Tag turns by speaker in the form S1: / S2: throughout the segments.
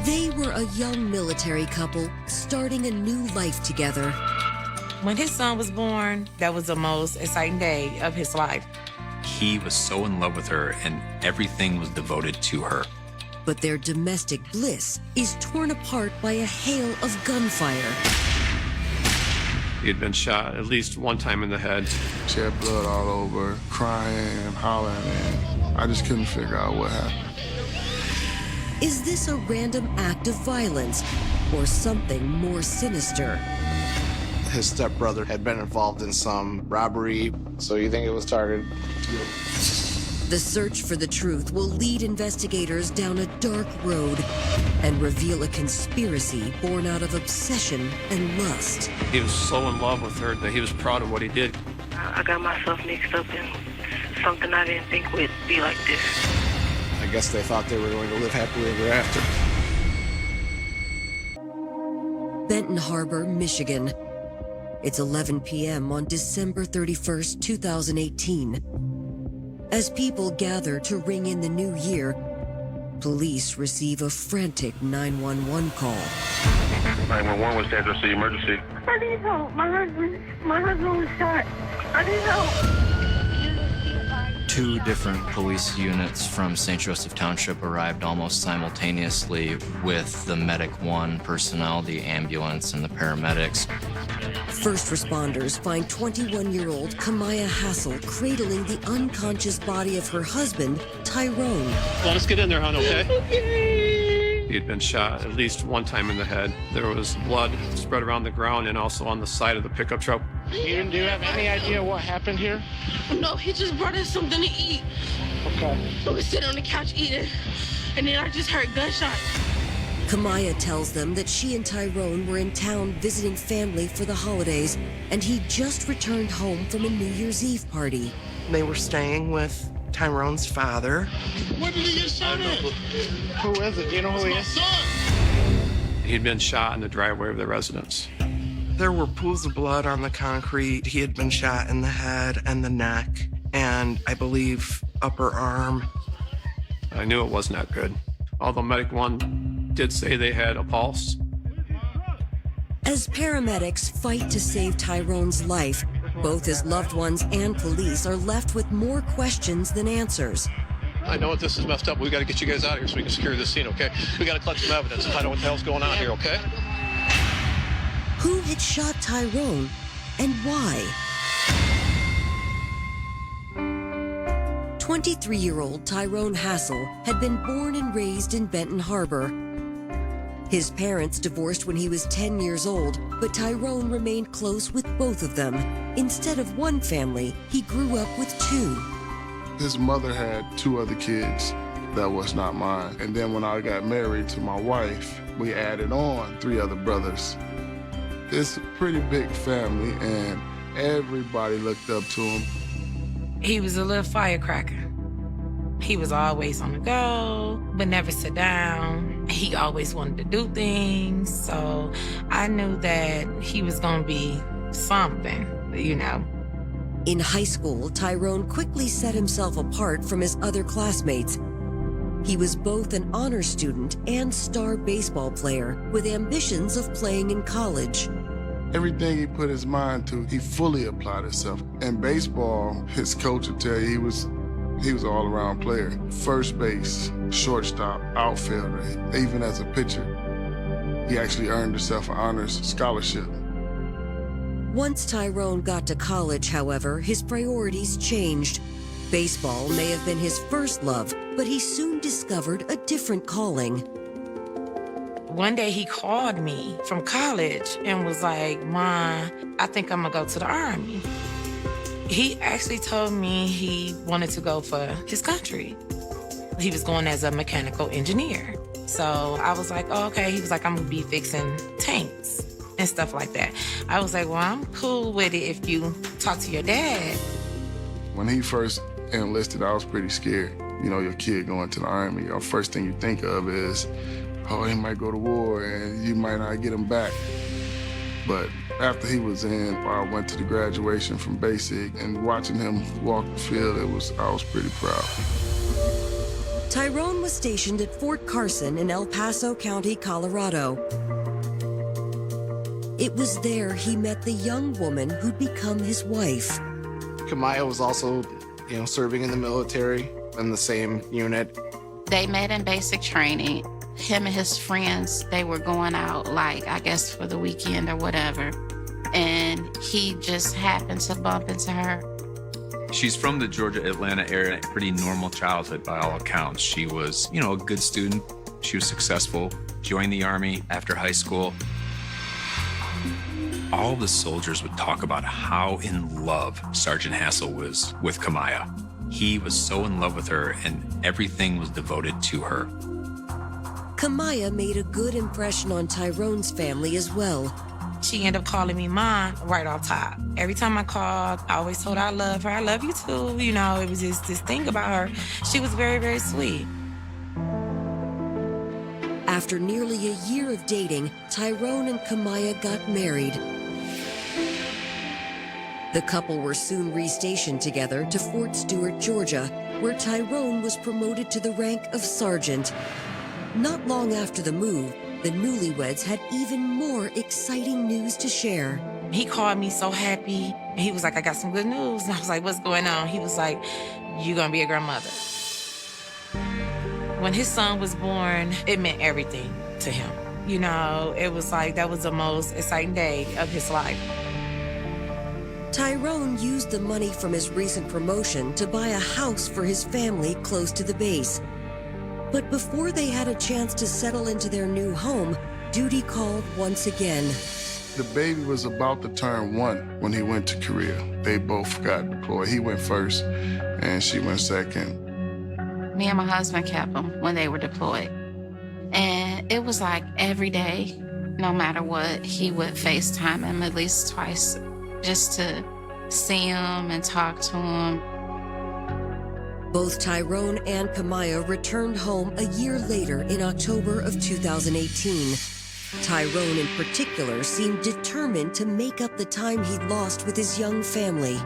S1: They were a young military couple starting a new life together.
S2: When his son was born, that was the most exciting day of his life.
S3: He was so in love with her, and everything was devoted to her.
S1: But their domestic bliss is torn apart by a hail of gunfire.
S4: He had been shot at least one time in the head.
S5: She had blood all over, crying and hollering, and I just couldn't figure out what happened.
S1: Is this a random act of violence or something more sinister?
S6: His stepbrother had been involved in some robbery. So you think it was targeted?
S1: The search for the truth will lead investigators down a dark road and reveal a conspiracy born out of obsession and lust.
S4: He was so in love with her that he was proud of what he did.
S7: I got myself mixed up in something I didn't think would be like this.
S6: I guess they thought they were going to live happily ever after.
S1: Benton Harbor, Michigan. It's 11 p.m. on December 31st, 2018. As people gather to ring in the new year, police receive a frantic 911 call.
S8: 911 was to address the emergency.
S7: I need help. My husband was shot. I need help.
S9: Two different police units from St. Joseph Township arrived almost simultaneously with the Medic 1 personnel, the ambulance, and the paramedics.
S1: First responders find 21-year-old Kemia Hassel cradling the unconscious body of her husband, Tyrone.
S4: Let us get in there, hon, okay?
S7: Okay.
S4: He had been shot at least one time in the head. There was blood spread around the ground and also on the side of the pickup truck.
S6: Do you have any idea what happened here?
S7: No, he just brought us something to eat.
S6: Okay.
S7: We were sitting on the couch eating, and then I just heard gunshots.
S1: Kemia tells them that she and Tyrone were in town visiting family for the holidays, and he just returned home from a New Year's Eve party.
S10: They were staying with Tyrone's father.
S8: When did he get shot at?
S6: Who is it? Do you know who he is?
S4: He'd been shot in the driveway of the residence.
S10: There were pools of blood on the concrete. He had been shot in the head and the neck, and I believe upper arm.
S4: I knew it was not good. Although Medic 1 did say they had a pulse.
S1: As paramedics fight to save Tyrone's life, both his loved ones and police are left with more questions than answers.
S8: I know this is messed up. We got to get you guys out of here so we can secure this scene, okay? We got to collect some evidence and find out what the hell's going on here, okay?
S1: Who had shot Tyrone and why? 23-year-old Tyrone Hassel had been born and raised in Benton Harbor. His parents divorced when he was 10 years old, but Tyrone remained close with both of them. Instead of one family, he grew up with two.
S5: His mother had two other kids that was not mine. And then when I got married to my wife, we added on three other brothers. It's a pretty big family, and everybody looked up to him.
S2: He was a little firecracker. He was always on the go, but never sit down. He always wanted to do things, so I knew that he was gonna be something, you know.
S1: In high school, Tyrone quickly set himself apart from his other classmates. He was both an honor student and star baseball player with ambitions of playing in college.
S5: Everything he put his mind to, he fully applied himself. In baseball, his coach would tell you he was an all-around player. First base, shortstop, outfielder, even as a pitcher. He actually earned himself an honors scholarship.
S1: Once Tyrone got to college, however, his priorities changed. Baseball may have been his first love, but he soon discovered a different calling.
S2: One day he called me from college and was like, "Ma, I think I'm gonna go to the Army." He actually told me he wanted to go for his country. He was going as a mechanical engineer. So I was like, oh, okay. He was like, I'm gonna be fixing tanks and stuff like that. I was like, well, I'm cool with it if you talk to your dad.
S5: When he first enlisted, I was pretty scared. You know, your kid going to the Army, your first thing you think of is, oh, he might go to war and you might not get him back. But after he was in, I went to the graduation from basic, and watching him walk the field, I was pretty proud.
S1: Tyrone was stationed at Fort Carson in El Paso County, Colorado. It was there he met the young woman who'd become his wife.
S6: Kemia was also, serving in the military in the same unit.
S11: They met in basic training. Him and his friends, they were going out, I guess for the weekend or whatever. And he just happened to bump into her.
S3: She's from the Georgia-Atlanta area, pretty normal childhood by all accounts. She was, a good student. She was successful, joined the Army after high school. All the soldiers would talk about how in love Sergeant Hassel was with Kemia. He was so in love with her, and everything was devoted to her.
S1: Kemia made a good impression on Tyrone's family as well.
S2: She ended up calling me Mom right off top. Every time I called, I always told her I love her. I love you too. It was just this thing about her. She was very, very sweet.
S1: After nearly a year of dating, Tyrone and Kemia got married. The couple were soon restationed together to Fort Stewart, Georgia, where Tyrone was promoted to the rank of sergeant. Not long after the move, the newlyweds had even more exciting news to share.
S2: He called me so happy. He was like, I got some good news. And I was like, what's going on? He was like, you're going to be a grandmother. When his son was born, it meant everything to him. It was like that was the most exciting day of his life.
S1: Tyrone used the money from his recent promotion to buy a house for his family close to the base. But before they had a chance to settle into their new home, duty called once again.
S5: The baby was about to turn 1 when he went to Korea. They both got deployed. He went first, and she went second.
S11: Me and my husband kept him when they were deployed. And it was like every day, no matter what, he would FaceTime him at least twice just to see him and talk to him.
S1: Both Tyrone and Kemia returned home a year later in October of 2018. Tyrone in particular seemed determined to make up the time he'd lost with his young family.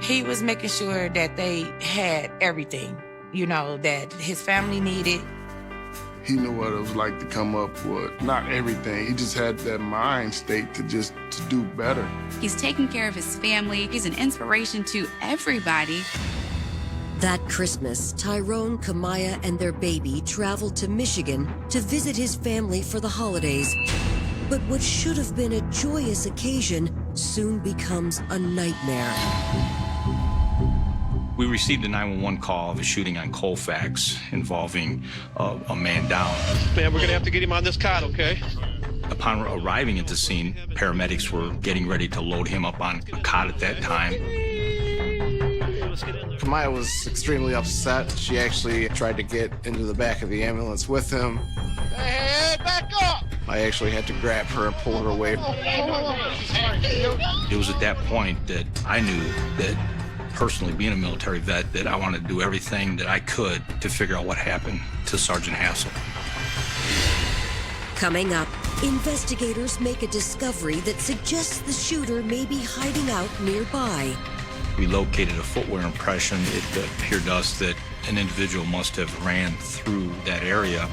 S2: He was making sure that they had everything, that his family needed.
S5: He knew what it was like to come up with not everything. He just had that mind state to do better.
S12: He's taking care of his family. He's an inspiration to everybody.
S1: That Christmas, Tyrone, Kemia, and their baby traveled to Michigan to visit his family for the holidays. But what should have been a joyous occasion soon becomes a nightmare.
S13: We received a 911 call of a shooting on Colfax involving a man down.
S8: Man, we're gonna have to get him on this cot, okay?
S13: Upon arriving at the scene, paramedics were getting ready to load him up on a cot at that time.
S6: Kemia was extremely upset. She actually tried to get into the back of the ambulance with him.
S8: Hey, back up!
S6: I actually had to grab her and pull her away.
S13: It was at that point that I knew that, personally being a military vet, that I wanted to do everything that I could to figure out what happened to Sergeant Hassel.
S1: Coming up, investigators make a discovery that suggests the shooter may be hiding out nearby.
S13: We located a footwear impression. It appeared to us that an individual must have ran through that area.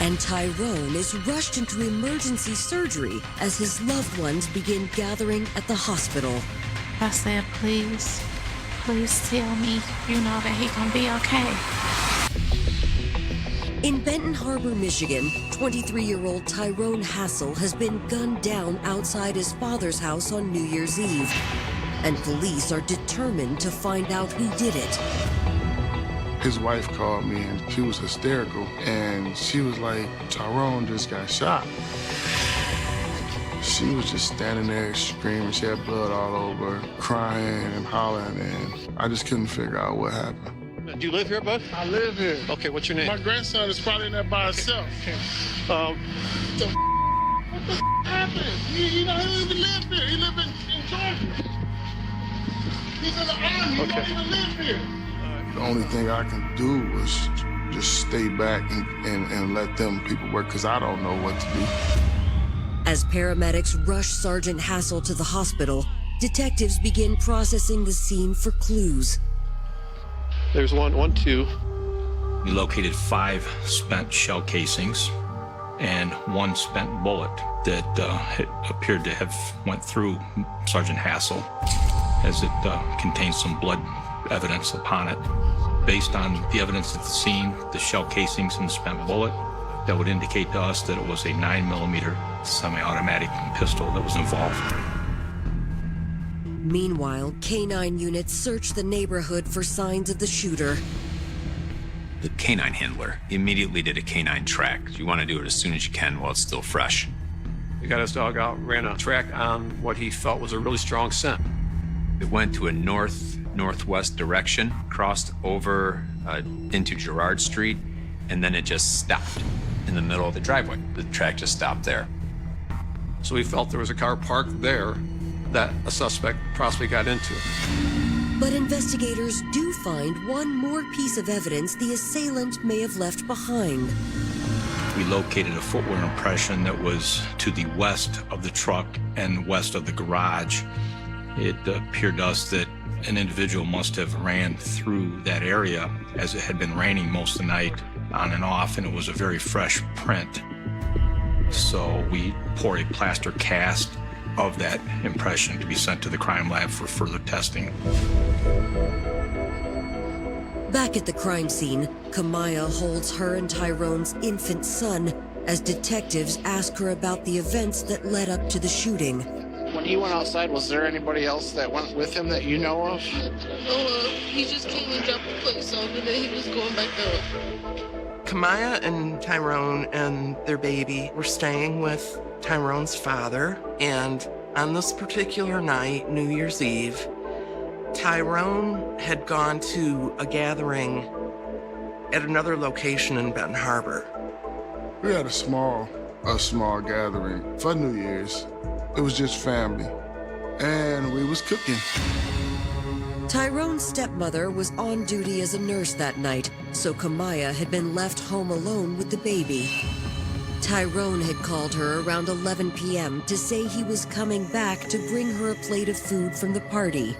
S1: And Tyrone is rushed into emergency surgery as his loved ones begin gathering at the hospital.
S11: I said, please tell me, that he gonna be okay.
S1: In Benton Harbor, Michigan, 23-year-old Tyrone Hassel has been gunned down outside his father's house on New Year's Eve. And police are determined to find out who did it.
S5: His wife called me and she was hysterical. And she was like, Tyrone just got shot. She was just standing there screaming. She had blood all over, crying and hollering. And I just couldn't figure out what happened.
S8: Do you live here, bud?
S5: I live here.
S8: Okay, what's your name?
S5: My grandson is probably in there by himself.
S8: Um,
S5: What the happened? He don't even live here. He live in Georgia. He's in the Army. He don't even live here. The only thing I can do was just stay back and let them people work, because I don't know what to do.
S1: As paramedics rush Sergeant Hassel to the hospital, detectives begin processing the scene for clues.
S8: there's one, 2.
S13: We located 5 spent shell casings and 1 spent bullet that appeared to have went through Sergeant Hassel, as it contained some blood evidence upon it. Based on the evidence at the scene, the shell casings and the spent bullet, that would indicate to us that it was a 9mm semi-automatic pistol that was involved.
S1: Meanwhile, K-9 units search the neighborhood for signs of the shooter.
S3: The K-9 handler immediately did a K-9 track. You want to do it as soon as you can while it's still fresh.
S4: He got his dog out, ran a track on what he felt was a really strong scent.
S3: It went to a north-northwest direction, crossed over into Girard Street, and then it just stopped in the middle of the driveway. The track just stopped there.
S4: So he felt there was a car parked there that a suspect possibly got into.
S1: But investigators do find one more piece of evidence the assailant may have left behind.
S13: We located a footwear impression that was to the west of the truck and west of the garage. It appeared to us that an individual must have ran through that area, as it had been raining most of the night on and off, and it was a very fresh print. So we poured a plaster cast of that impression to be sent to the crime lab for further testing.
S1: Back at the crime scene, Kemia holds her and Tyrone's infant son as detectives ask her about the events that led up to the shooting.
S6: When he went outside, was there anybody else that went with him that you know of?
S14: He just came and dropped the place off, and then he was going back up.
S10: Kemia and Tyrone and their baby were staying with Tyrone's father, and on this particular night, New Year's Eve, Tyrone had gone to a gathering at another location in Benton Harbor.
S5: We had a small gathering for New Year's. It was just family, and we was cooking.
S1: Tyrone's stepmother was on duty as a nurse that night, so Kemia had been left home alone with the baby. Tyrone had called her around 11 p.m. to say he was coming back to bring her a plate of food from the party.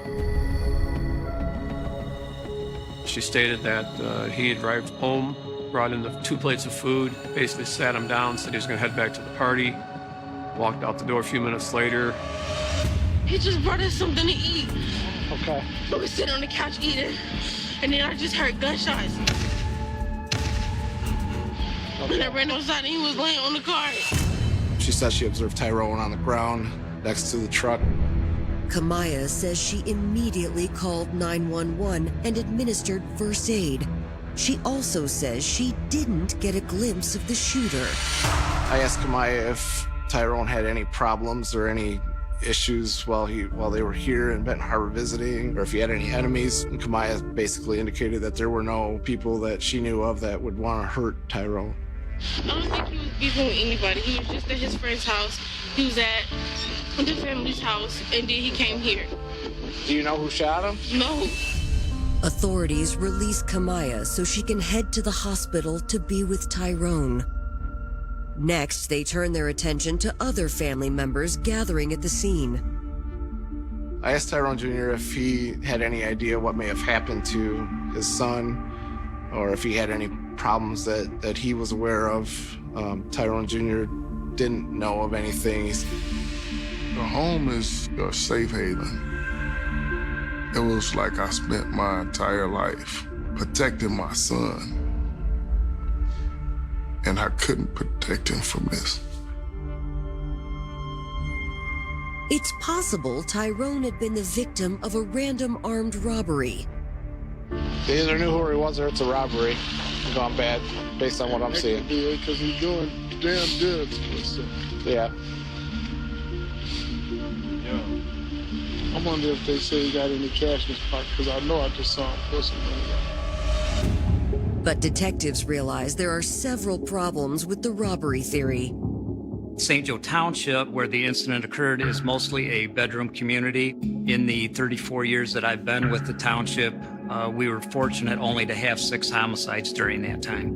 S4: She stated that he had arrived home, brought in the 2 plates of food, basically sat him down, said he was going to head back to the party, walked out the door a few minutes later.
S14: He just brought us something to eat.
S6: Okay.
S14: We were sitting on the couch eating, and then I just heard gunshots. And I ran outside and he was laying on the car.
S6: She said she observed Tyrone on the ground next to the truck.
S1: Kemia says she immediately called 911 and administered first aid. She also says she didn't get a glimpse of the shooter.
S6: I asked Kemia if Tyrone had any problems or any issues while they were here in Benton Harbor visiting, or if he had any enemies. And Kemia basically indicated that there were no people that she knew of that would want to hurt Tyrone.
S14: I don't think he was beefing with anybody. He was just at his friend's house. He was at the family's house, and then he came here.
S6: Do you know who shot him?
S14: No.
S1: Authorities release Kemia so she can head to the hospital to be with Tyrone. Next, they turn their attention to other family members gathering at the scene.
S6: I asked Tyrone Jr. if he had any idea what may have happened to his son, or if he had any problems that he was aware of. Tyrone Jr. didn't know of anything.
S5: The home is a safe haven. It was like I spent my entire life protecting my son, and I couldn't protect him from this.
S1: It's possible Tyrone had been the victim of a random armed robbery.
S6: They either knew who he was or it's a robbery gone bad, based on what I'm seeing.
S5: Because he's doing damn good.
S6: Yeah.
S5: I wonder if they say he got any cash in his pocket, because I know I just saw him put some money.
S1: But detectives realize there are several problems with the robbery theory.
S15: St. Joe Township, where the incident occurred, is mostly a bedroom community. In the 34 years that I've been with the township, we were fortunate only to have 6 homicides during that time.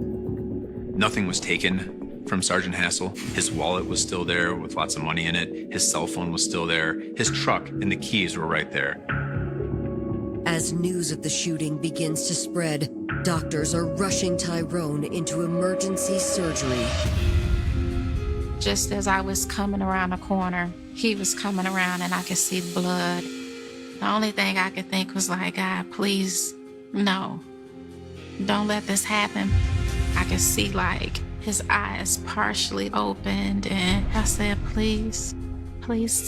S3: Nothing was taken from Sergeant Hassel. His wallet was still there with lots of money in it. His cell phone was still there. His truck and the keys were right there.
S1: As news of the shooting begins to spread, Doctors are rushing Tyrone into emergency surgery.
S11: Just as I was coming around the corner, he was coming around and I could see blood. The only thing I could think was like, God, please, no. Don't let this happen. I could see like his eyes partially opened and I said, please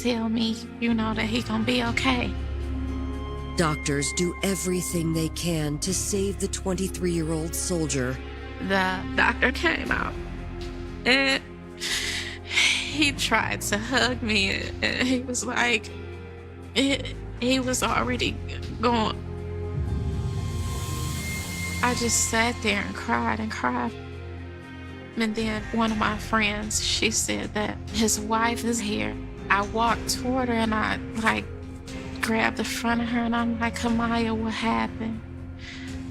S11: tell me, that he gonna be okay.
S1: Doctors do everything they can to save the 23-year-old soldier.
S11: The doctor came out and he tried to hug me and he was like, he was already gone. I just sat there and cried. And then one of my friends, she said that his wife is here. I walked toward her and I grabbed the front of her and I'm like, Kemia, what happened?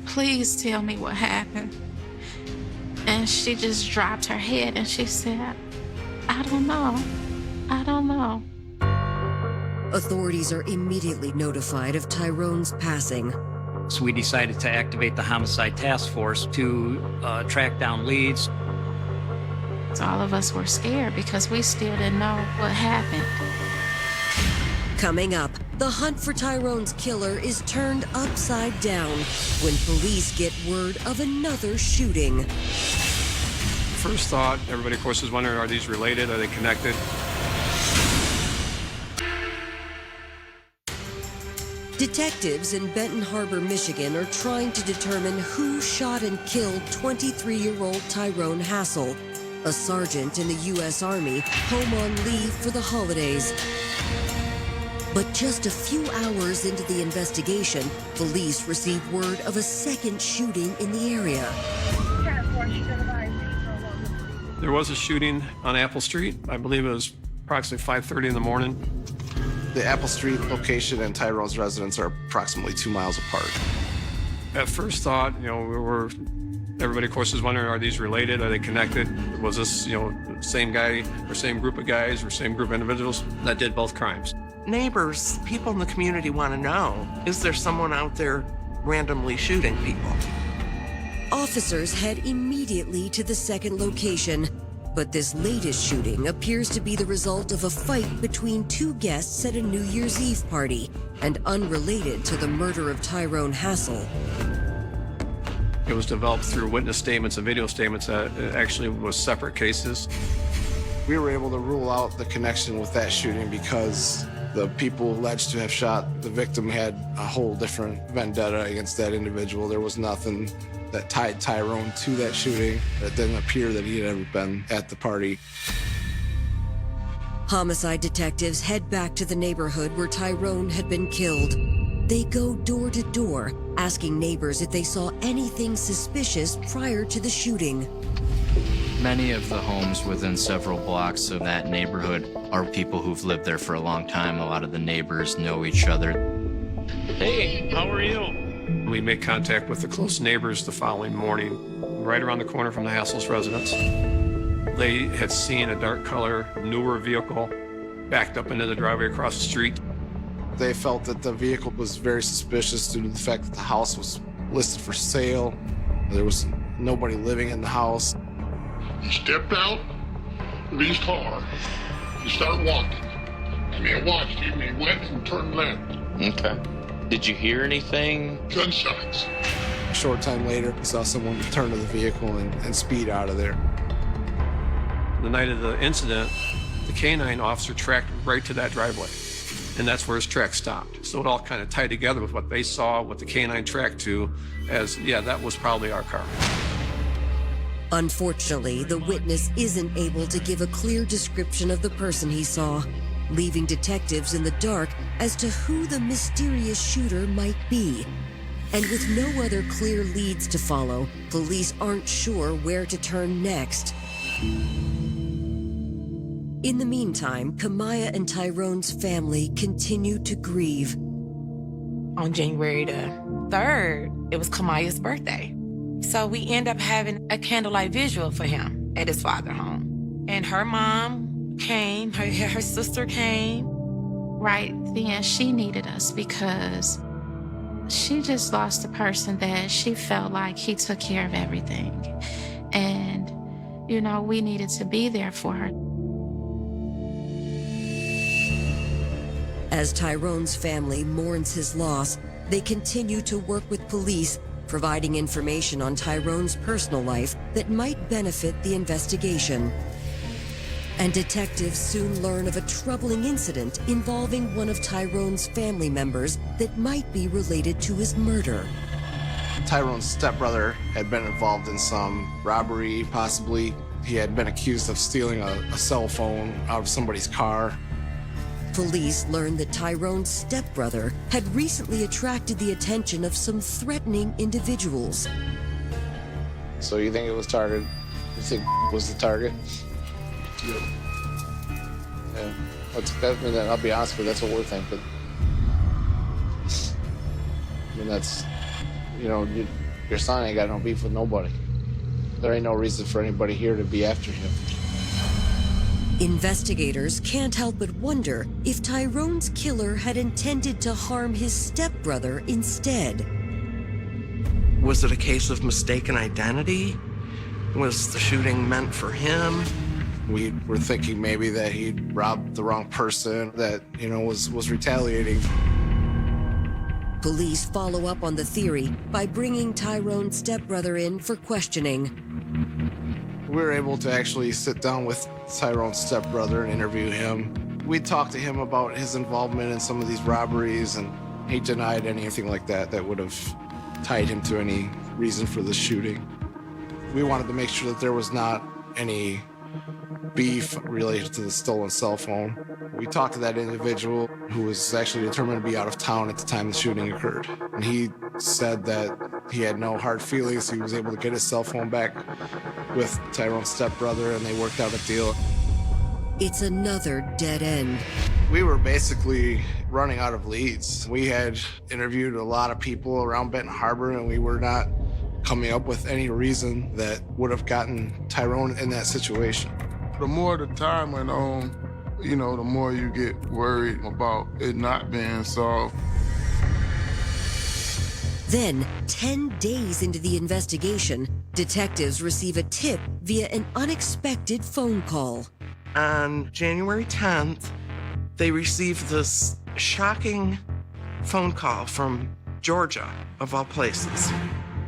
S11: Please tell me what happened. And she just dropped her head and she said, I don't know.
S1: Authorities are immediately notified of Tyrone's passing.
S15: So we decided to activate the homicide task force to track down leads.
S11: So all of us were scared because we still didn't know what happened.
S1: Coming up, the hunt for Tyrone's killer is turned upside down when police get word of another shooting.
S4: First thought, everybody, of course, is wondering, are these related? Are they connected?
S1: Detectives in Benton Harbor, Michigan are trying to determine who shot and killed 23-year-old Tyrone Hassel, a sergeant in the U.S. Army home on leave for the holidays. But just a few hours into the investigation, police received word of a second shooting in the area.
S4: There was a shooting on Apple Street. I believe it was approximately 5:30 in the morning.
S6: The Apple Street location and Tyrone's residence are approximately 2 miles apart.
S4: At first thought, everybody, of course, is wondering, are these related? Are they connected? Was this, same guy or same group of guys or same group of individuals that did both crimes?
S10: Neighbors, people in the community want to know, is there someone out there randomly shooting people?
S1: Officers head immediately to the second location, but this latest shooting appears to be the result of a fight between two guests at a New Year's Eve party and unrelated to the murder of Tyrone Hassel.
S4: It was developed through witness statements and video statements that it actually was separate cases.
S6: We were able to rule out the connection with that shooting because the people alleged to have shot the victim had a whole different vendetta against that individual. There was nothing that tied Tyrone to that shooting. It didn't appear that he had ever been at the party.
S1: Homicide detectives head back to the neighborhood where Tyrone had been killed. They go door to door, asking neighbors if they saw anything suspicious prior to the shooting.
S9: Many of the homes within several blocks of that neighborhood are people who've lived there for a long time. A lot of the neighbors know each other.
S8: Hey, how are you?
S4: We made contact with the close neighbors the following morning, right around the corner from the Hassel's residence. They had seen a dark color, newer vehicle backed up into the driveway across the street.
S6: They felt that the vehicle was very suspicious due to the fact that the house was listed for sale. There was nobody living in the house.
S16: He stepped out of his car. He started walking. I watched him. He went and turned left.
S17: Okay. Did you hear anything?
S16: Gunshots.
S6: A short time later, we saw someone turn to the vehicle and speed out of there.
S4: The night of the incident, the canine officer tracked right to that driveway, and that's where his track stopped. So it all kind of tied together with what they saw, what the canine tracked to, as, yeah, that was probably our car.
S1: Unfortunately, the witness isn't able to give a clear description of the person he saw, leaving detectives in the dark as to who the mysterious shooter might be. And with no other clear leads to follow, police aren't sure where to turn next. In the meantime, Kemia and Tyrone's family continue to grieve.
S2: On January the 3rd, it was Kemia's birthday. So we end up having a candlelight visual for him at his father's home. And her mom came, her sister came.
S11: Right then, she needed us because She just lost a person that she felt like he took care of everything. And, you know, we needed to be there for her.
S1: As Tyrone's family mourns his loss, they continue to work with police, providing information on Tyrone's personal life that might benefit the investigation. And detectives soon learn of a troubling incident involving one of Tyrone's family members that might be related to his murder.
S6: Tyrone's stepbrother had been involved in some robbery, possibly. He had been accused of stealing a cell phone out of somebody's car.
S1: Police learned that Tyrone's stepbrother had recently attracted the attention of some threatening individuals.
S6: So you think it was targeted? You think was the target? Yeah. I'll be honest with you, that's what we're thinking. I mean, that's, you know, your son ain't got no beef with nobody. There ain't no reason for anybody here to be after him.
S1: Investigators can't help but wonder if Tyrone's killer had intended to harm his stepbrother instead.
S10: Was it a case of mistaken identity? Was the shooting meant for him?
S6: We were thinking maybe that he'd robbed the wrong person, that, you know, was retaliating.
S1: Police follow up on the theory by bringing Tyrone's stepbrother in for questioning.
S6: We were able to actually sit down with Tyrone's stepbrother and interview him. We talked to him about his involvement in some of these robberies, and he denied anything like that that would have tied him to any reason for the shooting. We wanted to make sure that there was not any beef related to the stolen cell phone. We talked to that individual who was actually determined to be out of town at the time the shooting occurred. And he said that he had no hard feelings. He was able to get his cell phone back with Tyrone's stepbrother, and they worked out a deal.
S1: It's another dead end.
S6: We were basically running out of leads. We had interviewed a lot of people around Benton Harbor, and we were not coming up with any reason that would have gotten Tyrone in that situation.
S5: The more the time went on, you know, the more you get worried about it not being solved.
S1: Then, 10 days into the investigation, detectives receive a tip via an unexpected phone call.
S10: On January 10th, they received this shocking phone call from Georgia, of all places.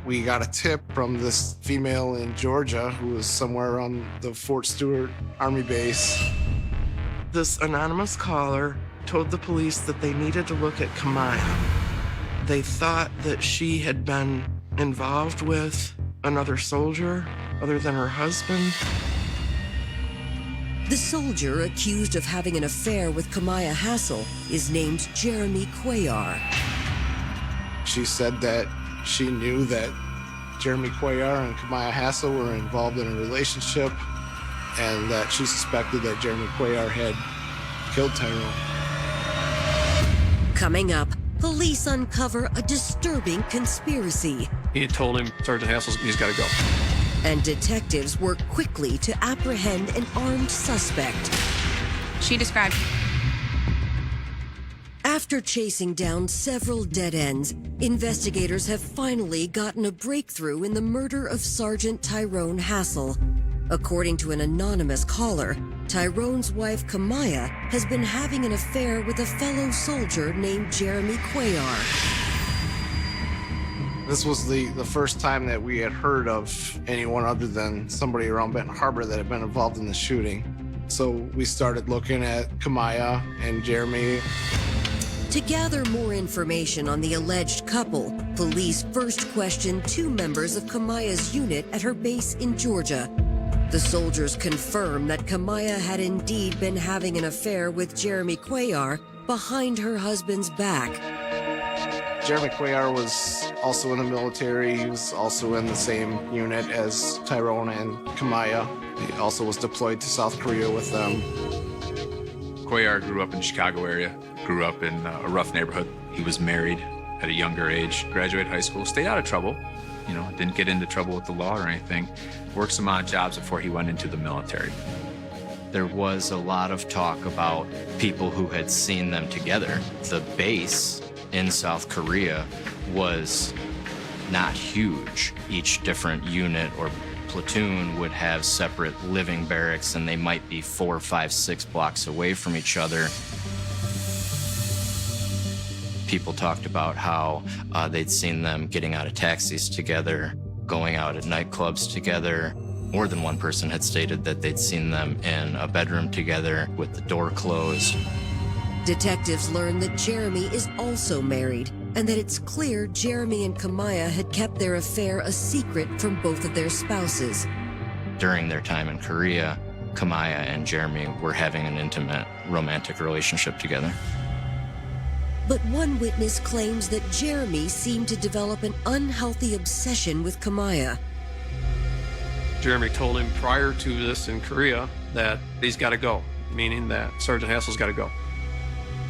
S6: We got a tip from this female in Georgia who was somewhere on the Fort Stewart Army base.
S10: This anonymous caller told the police that they needed to look at Kemia. They thought that she had been involved with another soldier other than her husband.
S1: The soldier accused of having an affair with Kemia Hassel is named Jeremy Cuellar.
S6: She said that she knew that Jeremy Cuellar and Kemia Hassel were involved in a relationship, and that she suspected that Jeremy Cuellar had killed Tyrone.
S1: Coming up, police uncover a disturbing conspiracy.
S4: He had told him, Sergeant Hassel, he's got to go.
S1: And detectives work quickly to apprehend an armed suspect.
S12: She described...
S1: After chasing down several dead ends, investigators have finally gotten a breakthrough in the murder of Sergeant Tyrone Hassel. According to an anonymous caller, Tyrone's wife Kemia has been having an affair with a fellow soldier named Jeremy Cuellar.
S6: This was the first time that we had heard of anyone other than somebody around Benton Harbor that had been involved in the shooting. So we started looking at Kemia and Jeremy.
S1: To gather more information on the alleged couple, police first questioned 2 members of Kemia's unit at her base in Georgia. The soldiers confirmed that Kemia had indeed been having an affair with Jeremy Cuellar behind her husband's back.
S6: Jeremy Cuellar was also in the military. He was also in the same unit as Tyrone and Kemia. He also was deployed to South Korea with them.
S3: Cuellar grew up in the Chicago area, grew up in a rough neighborhood. He was married at a younger age, graduated high school, stayed out of trouble, you know, didn't get into trouble with the law or anything, worked some odd jobs before he went into the military.
S9: There was a lot of talk about people who had seen them together. The base in South Korea was not huge. Each different unit or platoon would have separate living barracks, and they might be 4, 5, 6 blocks away from each other. People talked about how they'd seen them getting out of taxis together, going out at nightclubs together. More than one person had stated that they'd seen them in a bedroom together with the door closed.
S1: Detectives learn that Jeremy is also married, and that it's clear Jeremy and Kemia had kept their affair a secret from both of their spouses.
S9: During their time in Korea, Kemia and Jeremy were having an intimate romantic relationship together.
S1: But one witness claims that Jeremy seemed to develop an unhealthy obsession with Kemia.
S4: Jeremy told him prior to this in Korea that he's got to go, meaning that Sergeant Hassel's got to go.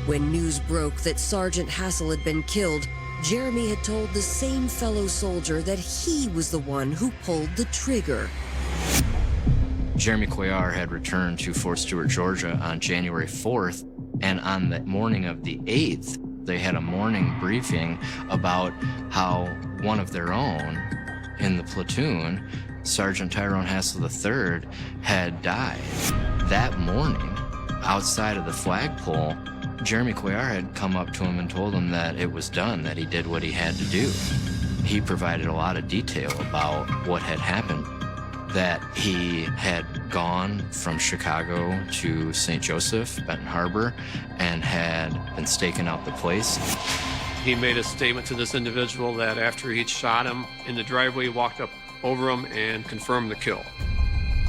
S1: When news broke that Sergeant Hassel had been killed, Jeremy had told the same fellow soldier that he was the one who pulled the trigger.
S9: Jeremy Cuellar had returned to Fort Stewart, Georgia on January 4th, and on the morning of the 8th, they had a morning briefing about how one of their own in the platoon, Sergeant Tyrone Hassel III, had died. That morning, outside of the flagpole, Jeremy Cuellar had come up to him and told him that it was done, that he did what he had to do. He provided a lot of detail about what had happened, that he had gone from Chicago to St. Joseph, Benton Harbor, and had been staking out the place.
S4: He made a statement to this individual that after he'd shot him in the driveway, he walked up over him and confirmed the kill.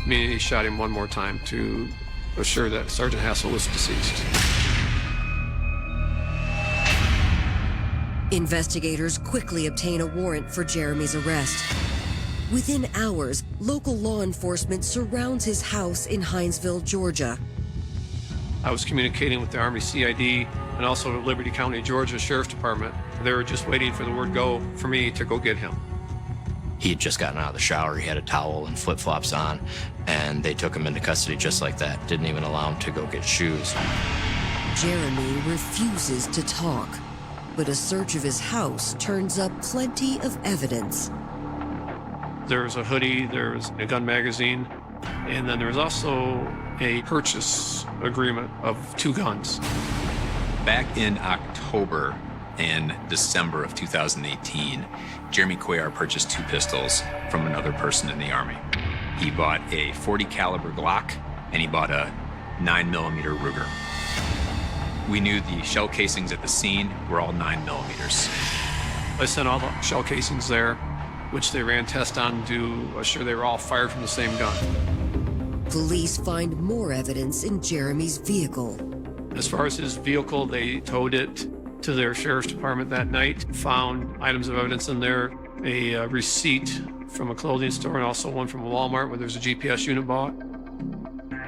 S4: Meaning he shot him one more time to assure that Sergeant Hassel was deceased.
S1: Investigators quickly obtain a warrant for Jeremy's arrest. Within hours, local law enforcement surrounds his house in Hinesville, Georgia.
S4: I was communicating with the Army CID and also the Liberty County, Georgia Sheriff's Department. They were just waiting for the word go for me to go get him.
S9: He had just gotten out of the shower, he had a towel and flip-flops on, and they took him into custody just like that. Didn't even allow him to go get shoes.
S1: Jeremy refuses to talk, but a search of his house turns up plenty of evidence.
S4: There was a hoodie, there was a gun magazine, and then there was also a purchase agreement of 2 guns.
S3: Back in October and December of 2018, Jeremy Cuellar purchased 2 pistols from another person in the Army. He bought a .40 caliber Glock, and he bought a 9mm Ruger. We knew the shell casings at the scene were all 9mm.
S4: I sent all the shell casings there, which they ran tests on to assure they were all fired from the same gun.
S1: Police find more evidence in Jeremy's vehicle.
S4: As far as his vehicle, they towed it to their sheriff's department that night, found items of evidence in there, a receipt from a clothing store and also one from a Walmart where there's a GPS unit bought.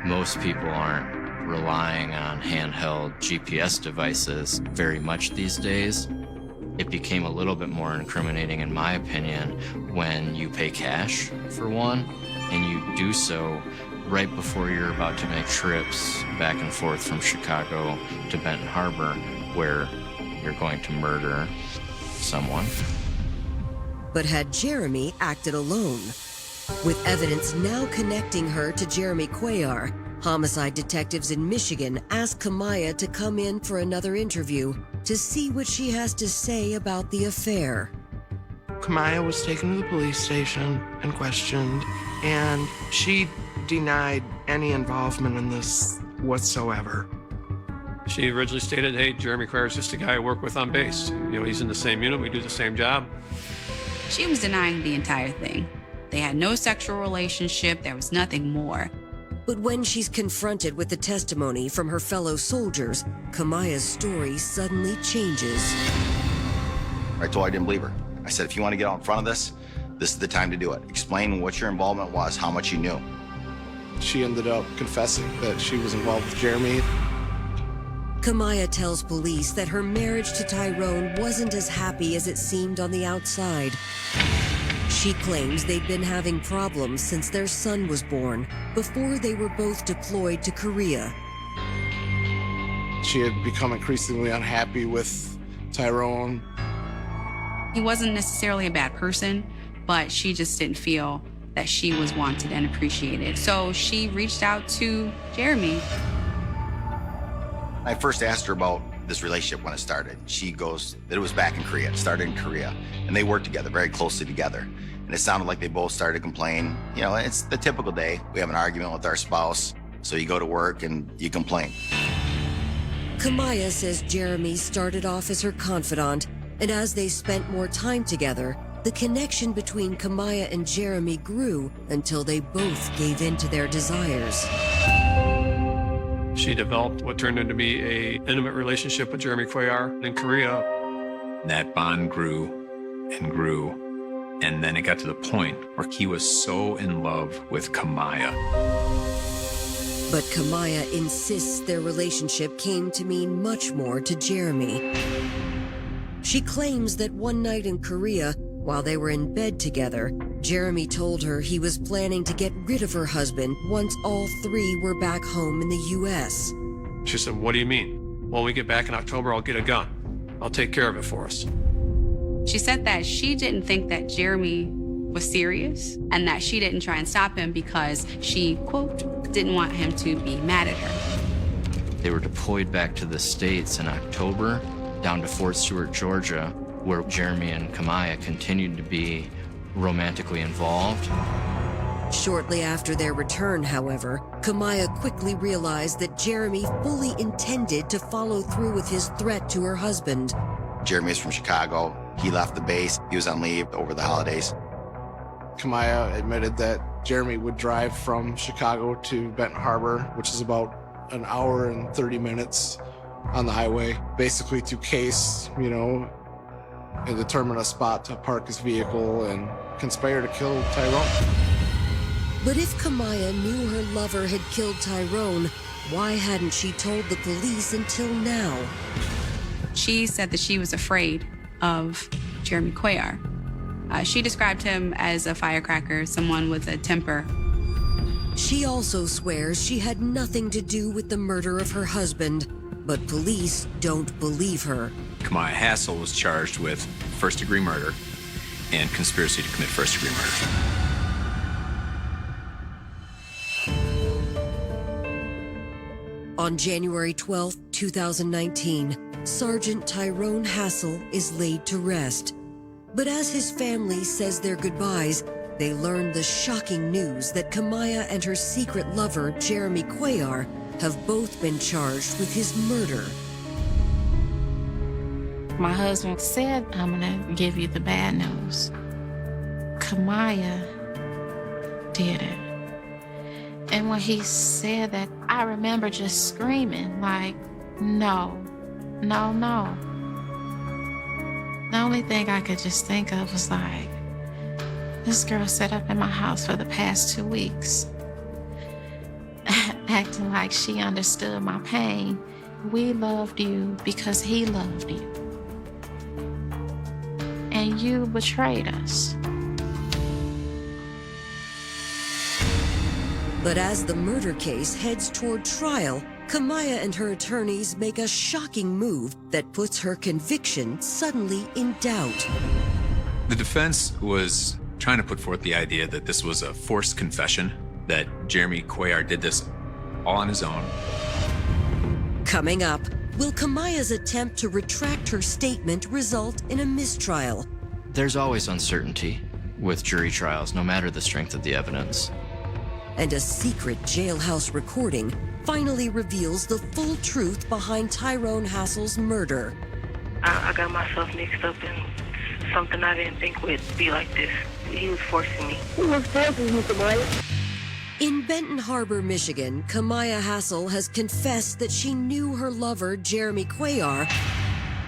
S9: Most people aren't relying on handheld GPS devices very much these days. It became a little bit more incriminating, in my opinion, when you pay cash for one, and you do so right before you're about to make trips back and forth from Chicago to Benton Harbor, where you're going to murder someone.
S1: But had Jeremy acted alone? With evidence now connecting her to Jeremy Cuellar, homicide detectives in Michigan ask Kemia to come in for another interview to see what she has to say about the affair.
S10: Kemia was taken to the police station and questioned, and she denied any involvement in this whatsoever.
S4: She originally stated, hey, Jeremy Cuellar is just a guy I work with on base. You know, he's in the same unit, we do the same job.
S12: She was denying the entire thing. They had no sexual relationship, there was nothing more.
S1: But when she's confronted with the testimony from her fellow soldiers, Kemia's story suddenly changes.
S18: I told her I didn't believe her. I said, if you want to get out in front of this is the time to do it. Explain what your involvement was, how much you knew.
S6: She ended up confessing that she was involved with Jeremy.
S1: Kemia tells police that her marriage to Tyrone wasn't as happy as it seemed on the outside. She claims they'd been having problems since their son was born, before they were both deployed to Korea.
S6: She had become increasingly unhappy with Tyrone.
S12: He wasn't necessarily a bad person, but she just didn't feel that she was wanted and appreciated. So she reached out to Jeremy.
S18: I first asked her about this relationship when it started. She goes that it was back in Korea. It started in Korea. And they worked together, very closely together. And it sounded like they both started to complain. You know, it's the typical day. We have an argument with our spouse. So you go to work and you complain.
S1: Kemia says Jeremy started off as her confidant, and as they spent more time together, the connection between Kemia and Jeremy grew until they both gave in to their desires.
S4: She developed what turned into be an intimate relationship with Jeremy Cuellar in Korea.
S3: That bond grew and grew, and then it got to the point where he was so in love with Kemia.
S1: But Kemia insists their relationship came to mean much more to Jeremy. She claims that one night in Korea, while they were in bed together, Jeremy told her he was planning to get rid of her husband once all three were back home in the U.S.
S4: She said, "What do you mean? When we get back in October, I'll get a gun. I'll take care of it for us."
S12: She said that she didn't think that Jeremy was serious and that she didn't try and stop him because she, quote, didn't want him to be mad at her.
S9: They were deployed back to the States in October, down to Fort Stewart, Georgia, where Jeremy and Kemia continued to be romantically involved.
S1: Shortly after their return, however, Kemia quickly realized that Jeremy fully intended to follow through with his threat to her husband.
S18: Jeremy's from Chicago. He left the base. He was on leave over the holidays.
S6: Kemia admitted that Jeremy would drive from Chicago to Benton Harbor, which is about an hour and 30 minutes on the highway, basically to case, and determine a spot to park his vehicle and conspire to kill Tyrone.
S1: But if Kemia knew her lover had killed Tyrone, why hadn't she told the police until now?
S12: She said that she was afraid of Jeremy Cuellar. She described him as a firecracker, someone with a temper.
S1: She also swears she had nothing to do with the murder of her husband, but police don't believe her.
S3: Kemia Hassel was charged with first-degree murder and conspiracy to commit first-degree murder.
S1: On January 12, 2019, Sergeant Tyrone Hassel is laid to rest. But as his family says their goodbyes, they learn the shocking news that Kemia and her secret lover, Jeremy Cuellar, have both been charged with his murder.
S11: My husband said, "I'm gonna give you the bad news. Kemia did it." And when he said that, I remember just screaming, like, no, no, no. The only thing I could just think of was like, this girl sat up in my house for the past 2 weeks, acting like she understood my pain. We loved you because he loved you. And you betrayed us.
S1: But as the murder case heads toward trial, Kemia and her attorneys make a shocking move that puts her conviction suddenly in doubt.
S3: The defense was trying to put forth the idea that this was a forced confession, that Jeremy Cuellar did this all on his own.
S1: Coming up, will Kemia's attempt to retract her statement result in a mistrial?
S9: There's always uncertainty with jury trials, no matter the strength of the evidence.
S1: And a secret jailhouse recording finally reveals the full truth behind Tyrone Hassel's murder.
S7: I got myself mixed up in something I didn't think would be like this. He was forcing me. Who was forcing you, Kemia?
S1: In Benton Harbor, Michigan, Kemia Hassel has confessed that she knew her lover, Jeremy Cuellar,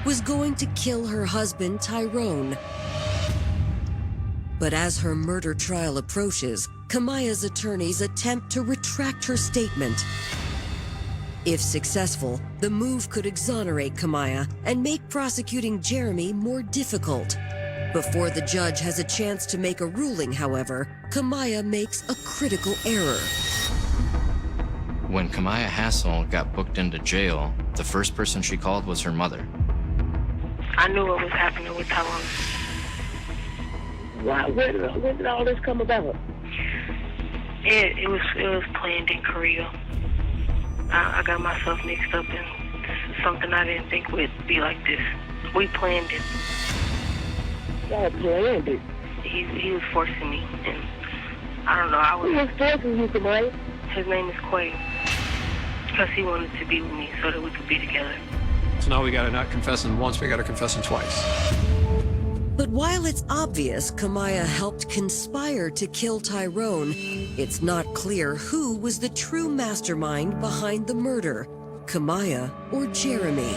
S1: was going to kill her husband, Tyrone. But as her murder trial approaches, Kemia's attorneys attempt to retract her statement. If successful, the move could exonerate Kemia and make prosecuting Jeremy more difficult. Before the judge has a chance to make a ruling, however, Kemia makes a critical error.
S9: When Kemia Hassel got booked into jail, the first person she called was her mother.
S7: I knew what was happening with Tyrone. When did all this come about? It was planned in Korea. I got myself mixed up in something I didn't think would be like this. We planned it.
S19: Y'all planned it?
S7: He was forcing me, and I don't know.
S19: Who was forcing you, Kemia?
S7: His name is Cuellar, because he wanted to be with me so that we could be together.
S4: So now we got to not confess him once, we got to confess him twice.
S1: But while it's obvious Kemia helped conspire to kill Tyrone, it's not clear who was the true mastermind behind the murder, Kemia or Jeremy.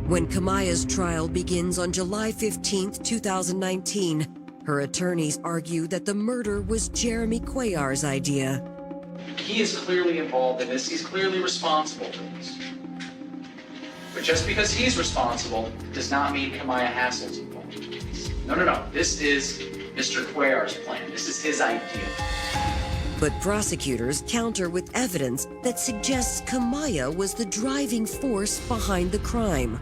S1: When Kemia's trial begins on July 15th, 2019, her attorneys argue that the murder was Jeremy Cuellar's idea.
S20: He is clearly involved in this. He's clearly responsible for this. But just because he's responsible does not mean Kemia Hassel's involved. No. This is Mr. Cuellar's plan. This is his idea.
S1: But prosecutors counter with evidence that suggests Kemia was the driving force behind the crime.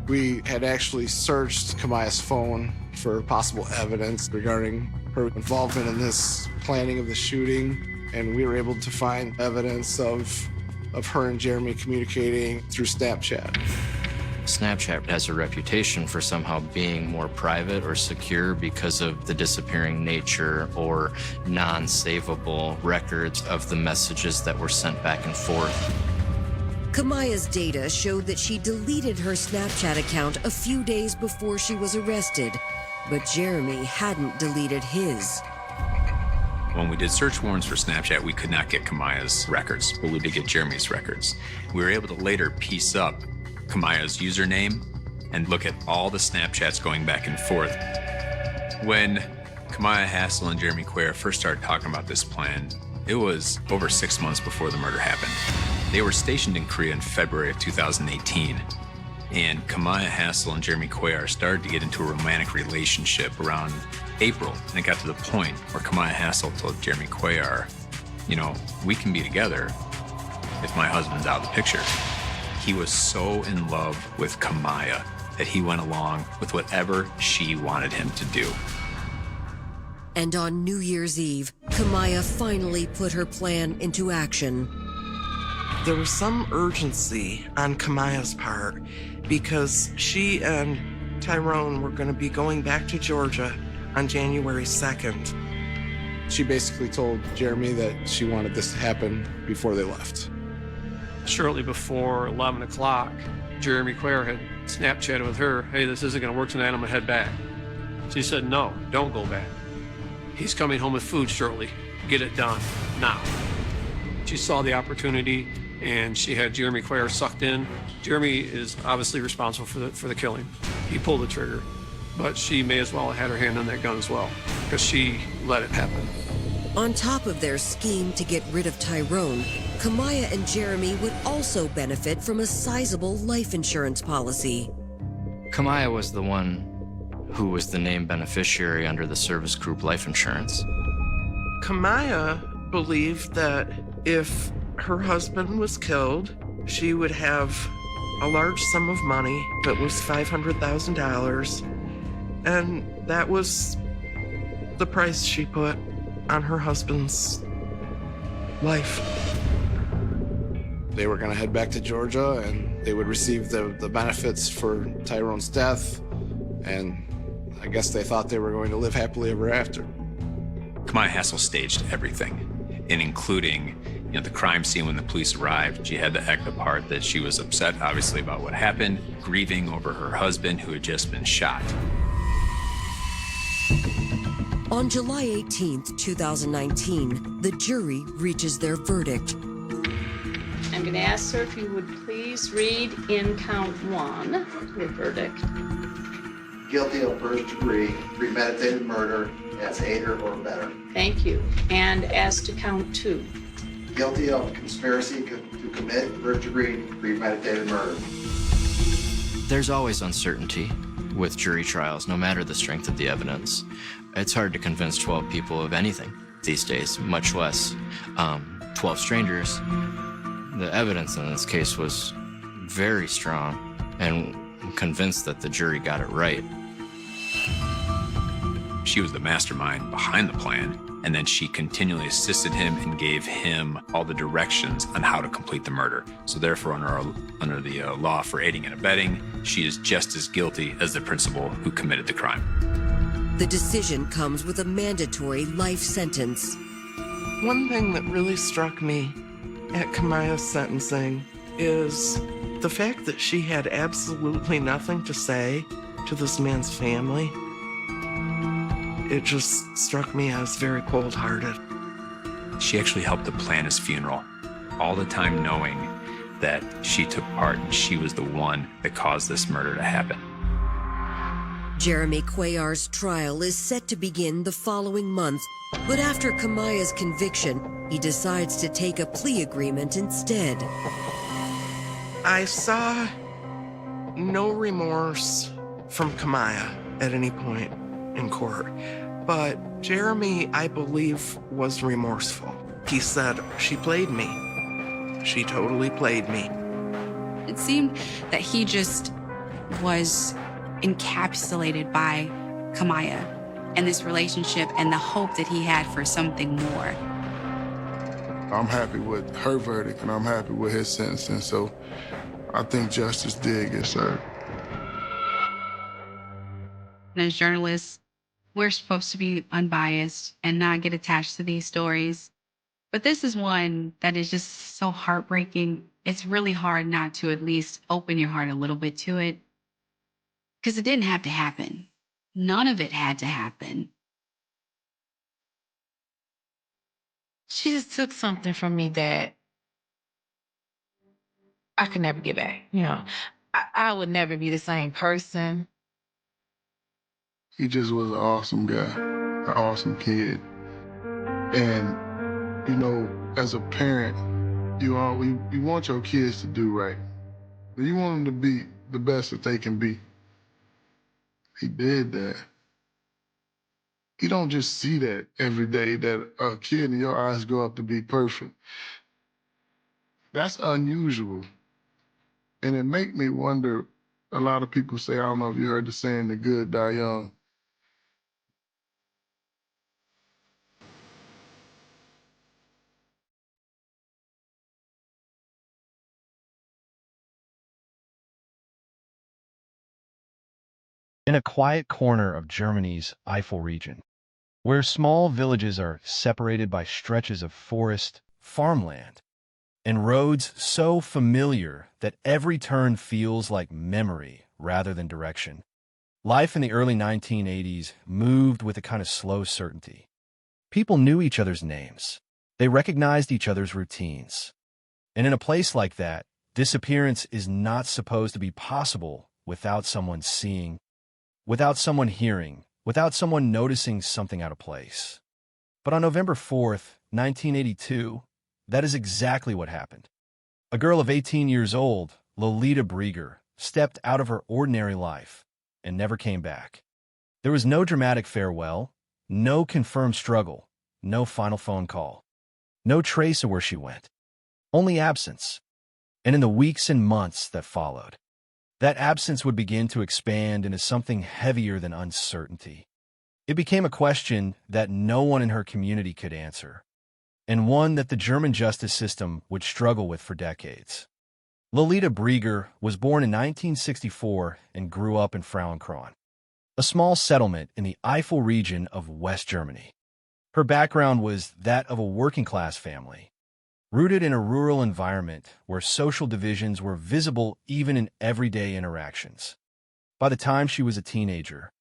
S6: We had actually searched Kemia's phone for possible evidence regarding her involvement in this planning of the shooting, and we were able to find evidence of her and Jeremy communicating through Snapchat.
S9: Snapchat has a reputation for somehow being more private or secure because of the disappearing nature or non-savable records of the messages that were sent back and forth.
S1: Kemia's data showed that she deleted her Snapchat account a few days before she was arrested, but Jeremy hadn't deleted his.
S3: When we did search warrants for Snapchat, we could not get Kemia's records, but we did get Jeremy's records. We were able to later piece up Kemia's username and look at all the Snapchats going back and forth. When Kemia Hassel and Jeremy Cuellar first started talking about this plan, it was over 6 months before the murder happened. They were stationed in Korea in February of 2018, and Kemia Hassel and Jeremy Cuellar started to get into a romantic relationship around April, and it got to the point where Kemia Hassel told Jeremy Cuellar, you know, we can be together if my husband's out of the picture. He was so in love with Kemia that he went along with whatever she wanted him to do.
S1: And on New Year's Eve, Kemia finally put her plan into action.
S10: There was some urgency on Kemia's part because she and Tyrone were going to be going back to Georgia on January 2nd.
S6: She basically told Jeremy that she wanted this to happen before they left.
S4: Shortly before 11 o'clock, Jeremy Cuellar had Snapchatted with her, hey, this isn't going to work tonight, I'm going to head back. She said, no, don't go back. He's coming home with food shortly. Get it done, now. She saw the opportunity, and she had Jeremy Cuellar sucked in. Jeremy is obviously responsible for the killing. He pulled the trigger, but she may as well have had her hand on that gun as well, because she let it happen.
S1: On top of their scheme to get rid of Tyrone, Kemia and Jeremy would also benefit from a sizable life insurance policy.
S9: Kemia was the one who was the named beneficiary under the service group life insurance.
S10: Kemia believed that if her husband was killed, she would have a large sum of money that was $500,000, and that was the price she put on her husband's life.
S6: They were going to head back to Georgia, and they would receive the benefits for Tyrone's death, and I guess they thought they were going to live happily ever after.
S3: Kemia Hassel staged everything, and including, the crime scene when the police arrived. She had to act the part that she was upset, obviously, about what happened, grieving over her husband who had just been shot.
S1: On July 18th, 2019, the jury reaches their verdict.
S21: I'm going to ask, sir, if you would please read in count 1 the verdict.
S22: Guilty of first degree premeditated murder as aider or abettor.
S21: Thank you. And as to count 2.
S22: Guilty of conspiracy to commit first degree premeditated murder.
S9: There's always uncertainty with jury trials, no matter the strength of the evidence. It's hard to convince 12 people of anything these days, much less 12 strangers. The evidence in this case was very strong, and I'm convinced that the jury got it right.
S3: She was the mastermind behind the plan, and then she continually assisted him and gave him all the directions on how to complete the murder. So therefore, under the law for aiding and abetting, she is just as guilty as the principal who committed the crime.
S1: The decision comes with a mandatory life sentence.
S10: One thing that really struck me at Kemia's sentencing is the fact that she had absolutely nothing to say to this man's family. It just struck me as very cold-hearted.
S3: She actually helped to plan his funeral, all the time knowing that she took part and she was the one that caused this murder to happen.
S1: Jeremy Cuellar's trial is set to begin the following month, but after Kemia's conviction, he decides to take a plea agreement instead.
S10: I saw no remorse from Kemia at any point in court, but Jeremy, I believe, was remorseful. He said, "She played me. She totally played me."
S12: It seemed that he just was encapsulated by Kemia and this relationship and the hope that he had for something more.
S5: I'm happy with her verdict and I'm happy with his sentencing, so I think justice did get served.
S12: And as journalists, we're supposed to be unbiased and not get attached to these stories. But this is one that is just so heartbreaking. It's really hard not to at least open your heart a little bit to it. Because it didn't have to happen. None of it had to happen.
S2: She just took something from me that I could never get back. You know, I would never be the same person.
S5: He just was an awesome guy, an awesome kid. And, you know, as a parent, you want your kids to do right. You want them to be the best that they can be. He did that. You don't just see that every day, that a kid in your eyes grow up to be perfect. That's unusual. And it make me wonder, a lot of people say, I don't know if you heard the saying, the good die young.
S13: In a quiet corner of Germany's Eifel region, where small villages are separated by stretches of forest, farmland, and roads so familiar that every turn feels like memory rather than direction, life in the early 1980s moved with a kind of slow certainty. People knew each other's names. They recognized each other's routines. And in a place like that, disappearance is not supposed to be possible without someone seeing, without someone hearing, without someone noticing something out of place. But on November 4th, 1982, that is exactly what happened. A girl of 18 years old, Lolita Brieger, stepped out of her ordinary life and never came back. There was no dramatic farewell, no confirmed struggle, no final phone call, no trace of where she went, only absence. And in the weeks and months that followed, that absence would begin to expand into something heavier than uncertainty. It became a question that no one in her community could answer, and one that the German justice system would struggle with for decades. Lolita Brieger was born in 1964 and grew up in Frauenkron, a small settlement in the Eifel region of West Germany. Her background was that of a working-class family, rooted in a rural environment where social divisions were visible even in everyday interactions. By the time she was a teenager,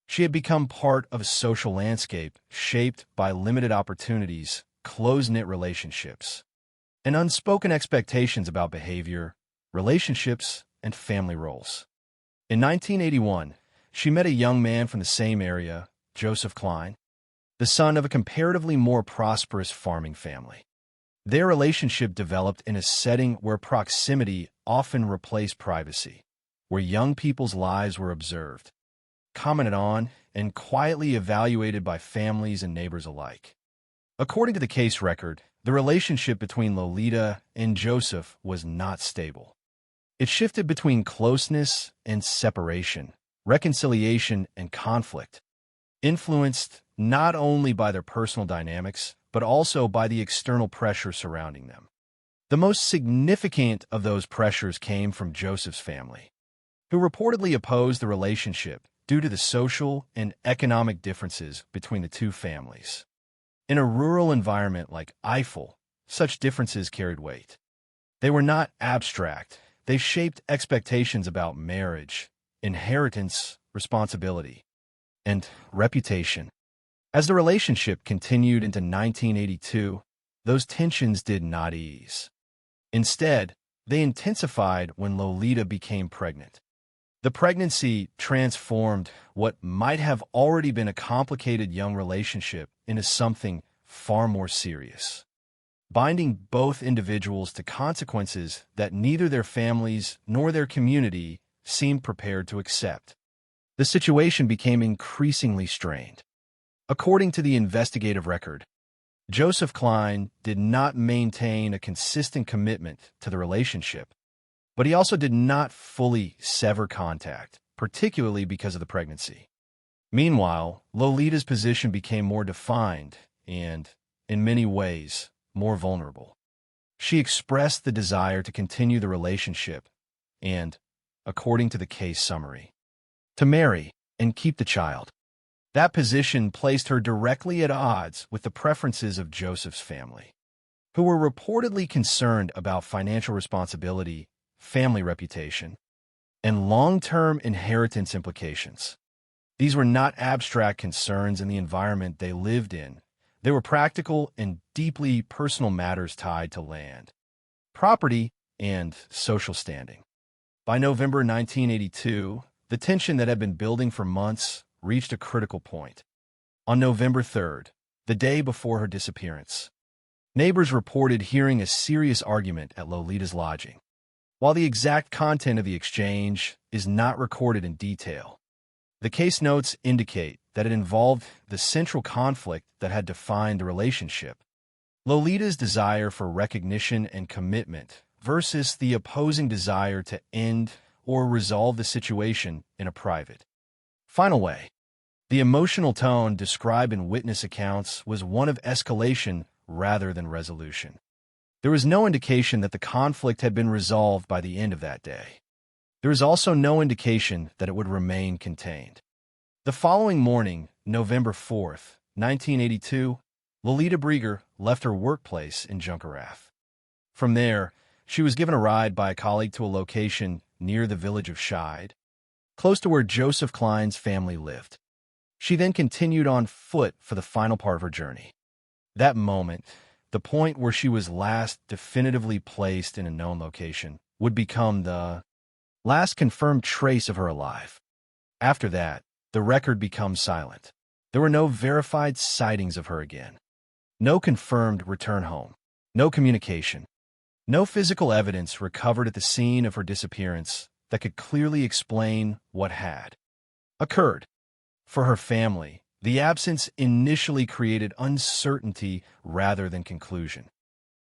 S13: she had become part of a social landscape shaped by limited opportunities, close-knit relationships, and unspoken expectations about behavior, relationships, and family roles. In 1981, she met a young man from the same area, Joseph Klein, the son of a comparatively more prosperous farming family. Their relationship developed in a setting where proximity often replaced privacy, where young people's lives were observed, commented on, and quietly evaluated by families and neighbors alike. According to the case record, the relationship between Lolita and Joseph was not stable. It shifted between closeness and separation, reconciliation and conflict. influenced not only by their personal dynamics, but also by the external pressure surrounding them. The most significant of those pressures came from Joseph's family, who reportedly opposed the relationship due to the social and economic differences between the two families. In a rural environment like Eiffel, such differences carried weight. They were not abstract. They shaped expectations about marriage, inheritance, responsibility, and reputation. As the relationship continued into 1982, those tensions did not ease. Instead, they intensified when Lolita became pregnant. The pregnancy transformed what might have already been a complicated young relationship into something far more serious, binding both individuals to consequences that neither their families nor their community seemed prepared to accept. The situation became increasingly strained. According to the investigative record, Joseph Klein did not maintain a consistent commitment to the relationship, but he also did not fully sever contact, particularly because of the pregnancy. Meanwhile, Lolita's position became more defined and, in many ways, more vulnerable. She expressed the desire to continue the relationship and, according to the case summary, to marry and keep the child. That position placed her directly at odds with the preferences of Joseph's family, who were reportedly concerned about financial responsibility, family reputation, and long-term inheritance implications. These were not abstract concerns in the environment they lived in. They were practical and deeply personal matters tied to land, property, and social standing. By November 1982, the tension that had been building for months reached a critical point. On November 3rd, the day before her disappearance, neighbors reported hearing a serious argument at Lolita's lodging. While the exact content of the exchange is not recorded in detail, the case notes indicate that it involved the central conflict that had defined the relationship: Lolita's desire for recognition and commitment versus the opposing desire to end or resolve the situation in a private, final way. The emotional tone described in witness accounts was one of escalation rather than resolution. There was no indication that the conflict had been resolved by the end of that day. There is also no indication that it would remain contained. The following morning, November 4th, 1982, Lolita Brieger left her workplace in Junkerath. From there, she was given a ride by a colleague to a location near the village of Scheid, close to where Joseph Klein's family lived. She then continued on foot for the final part of her journey. That moment, the point where she was last definitively placed in a known location, would become the last confirmed trace of her alive. After that, the record becomes silent. There were no verified sightings of her again. No confirmed return home. No communication. No physical evidence recovered at the scene of her disappearance that could clearly explain what had occurred. For her family, the absence initially created uncertainty rather than conclusion.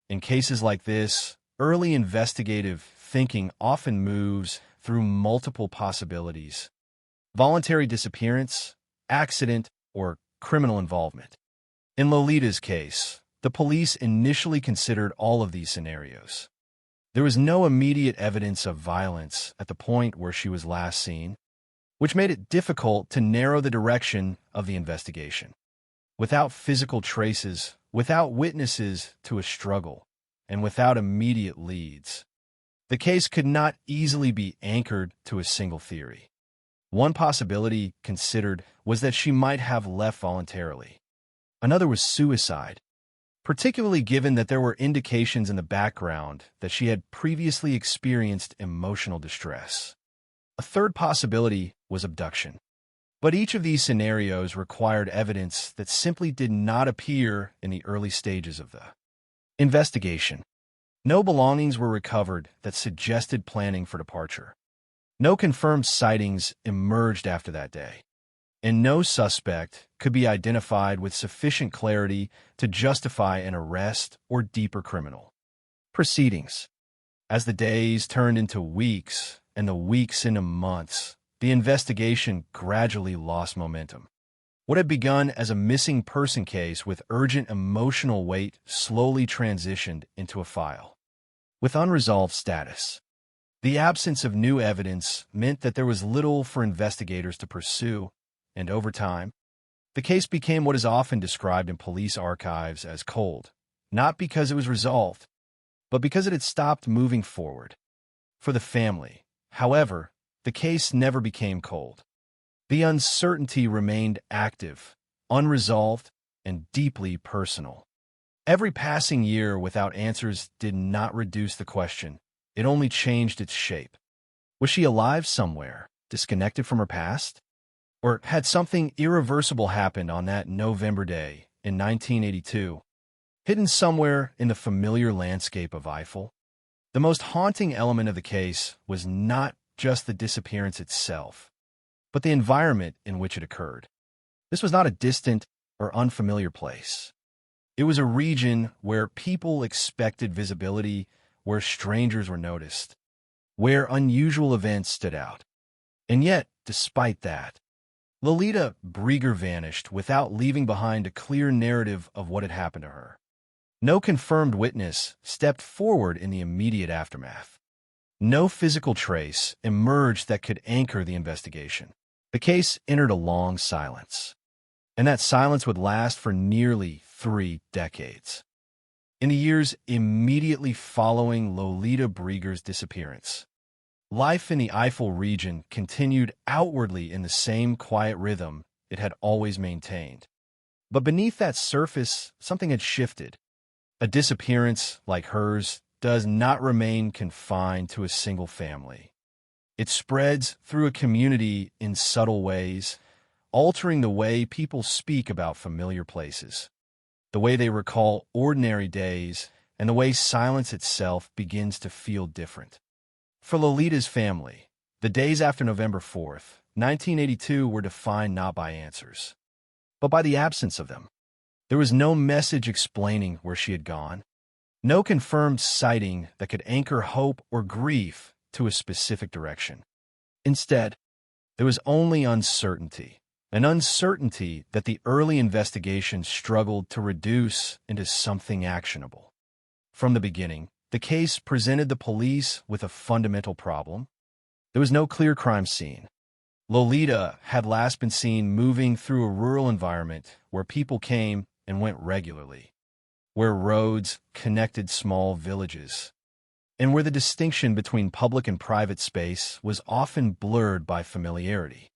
S13: In cases like this, early investigative thinking often moves through multiple possibilities: voluntary disappearance, accident, or criminal involvement. In Lolita's case, the police initially considered all of these scenarios. There was no immediate evidence of violence at the point where she was last seen, which made it difficult to narrow the direction of the investigation. Without physical traces, without witnesses to a struggle, and without immediate leads, the case could not easily be anchored to a single theory. One possibility considered was that she might have left voluntarily. Another was suicide, particularly given that there were indications in the background that she had previously experienced emotional distress. A third possibility was abduction. But each of these scenarios required evidence that simply did not appear in the early stages of the investigation. No belongings were recovered that suggested planning for departure. No confirmed sightings emerged after that day, and no suspect could be identified with sufficient clarity to justify an arrest or deeper criminal proceedings. As the days turned into weeks and the weeks into months, the investigation gradually lost momentum. What had begun as a missing person case with urgent emotional weight slowly transitioned into a file with unresolved status. The absence of new evidence meant that there was little for investigators to pursue, and over time, the case became what is often described in police archives as cold, not because it was resolved, but because it had stopped moving forward. For the family, however, the case never became cold. The uncertainty remained active, unresolved, and deeply personal. Every passing year without answers did not reduce the question. It only changed its shape. Was she alive somewhere, disconnected from her past? Or had something irreversible happened on that November day in 1982, hidden somewhere in the familiar landscape of Eifel? The most haunting element of the case was not just the disappearance itself, but the environment in which it occurred. This was not a distant or unfamiliar place. It was a region where people expected visibility, where strangers were noticed, where unusual events stood out. And yet, despite that, Lolita Brieger vanished without leaving behind a clear narrative of what had happened to her. No confirmed witness stepped forward in the immediate aftermath. No physical trace emerged that could anchor the investigation. The case entered a long silence, and that silence would last for nearly 3 decades. In the years immediately following Lolita Brieger's disappearance, life in the Eifel region continued outwardly in the same quiet rhythm it had always maintained. But beneath that surface, something had shifted. A disappearance like hers does not remain confined to a single family. It spreads through a community in subtle ways, altering the way people speak about familiar places, the way they recall ordinary days, and the way silence itself begins to feel different. For Lolita's family, the days after November 4th, 1982 were defined not by answers, but by the absence of them. There was no message explaining where she had gone, no confirmed sighting that could anchor hope or grief to a specific direction. Instead, there was only uncertainty, an uncertainty that the early investigation struggled to reduce into something actionable. From the beginning, the case presented the police with a fundamental problem. There was no clear crime scene. Lolita had last been seen moving through a rural environment where people came and went regularly, where roads connected small villages, and where the distinction between public and private space was often blurred by familiarity.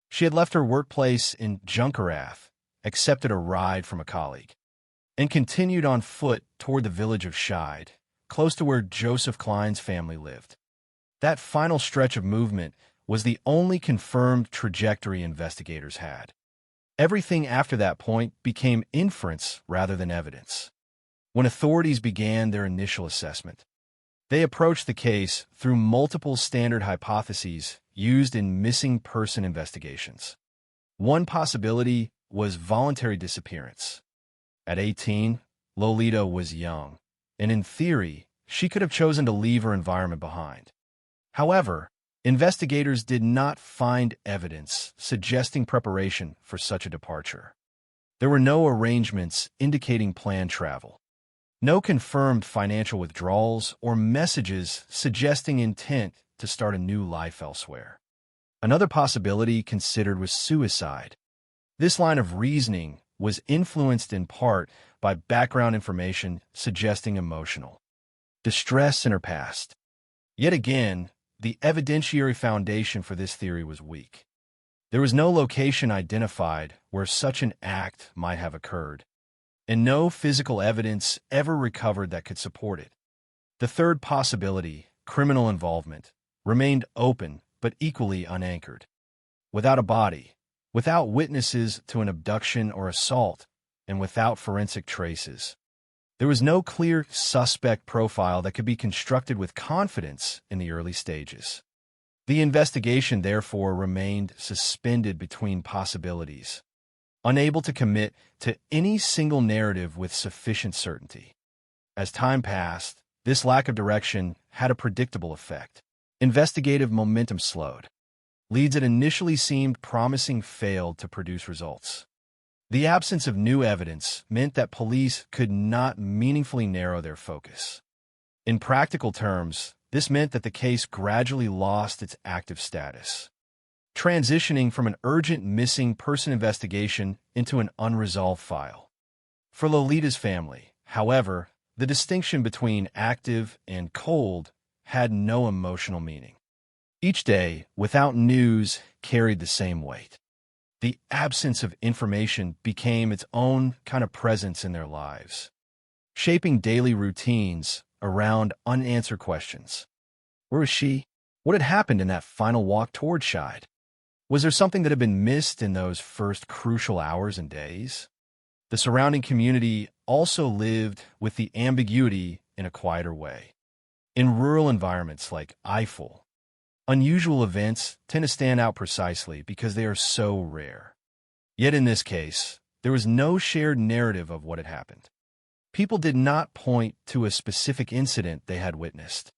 S13: She had left her workplace in Junkerath, accepted a ride from a colleague, and continued on foot toward the village of Scheid, close to where Joseph Klein's family lived. That final stretch of movement was the only confirmed trajectory investigators had. Everything after that point became inference rather than evidence. When authorities began their initial assessment, they approached the case through multiple standard hypotheses used in missing person investigations. One possibility was voluntary disappearance. At 18, Lolita was young, and in theory, she could have chosen to leave her environment behind. However, investigators did not find evidence suggesting preparation for such a departure. There were no arrangements indicating planned travel, no confirmed financial withdrawals or messages suggesting intent to start a new life elsewhere. Another possibility considered was suicide. This line of reasoning was influenced in part by background information suggesting emotional distress in her past. Yet again, the evidentiary foundation for this theory was weak. There was no location identified where such an act might have occurred, and no physical evidence ever recovered that could support it. The third possibility, criminal involvement, remained open but equally unanchored. Without a body, without witnesses to an abduction or assault, and without forensic traces, there was no clear suspect profile that could be constructed with confidence in the early stages. The investigation, therefore, remained suspended between possibilities, unable to commit to any single narrative with sufficient certainty. As time passed, this lack of direction had a predictable effect. Investigative momentum slowed. Leads that initially seemed promising failed to produce results. The absence of new evidence meant that police could not meaningfully narrow their focus. In practical terms, this meant that the case gradually lost its active status, transitioning from an urgent missing person investigation into an unresolved file. For Lolita's family, however, the distinction between active and cold had no emotional meaning. Each day, without news, carried the same weight. The absence of information became its own kind of presence in their lives, shaping daily routines around unanswered questions. Where was she? What had happened in that final walk toward Scheid? Was there something that had been missed in those first crucial hours and days? The surrounding community also lived with the ambiguity in a quieter way. In rural environments like Eifel, unusual events tend to stand out precisely because they are so rare. Yet in this case, there was no shared narrative of what had happened. People did not point to a specific incident they had witnessed,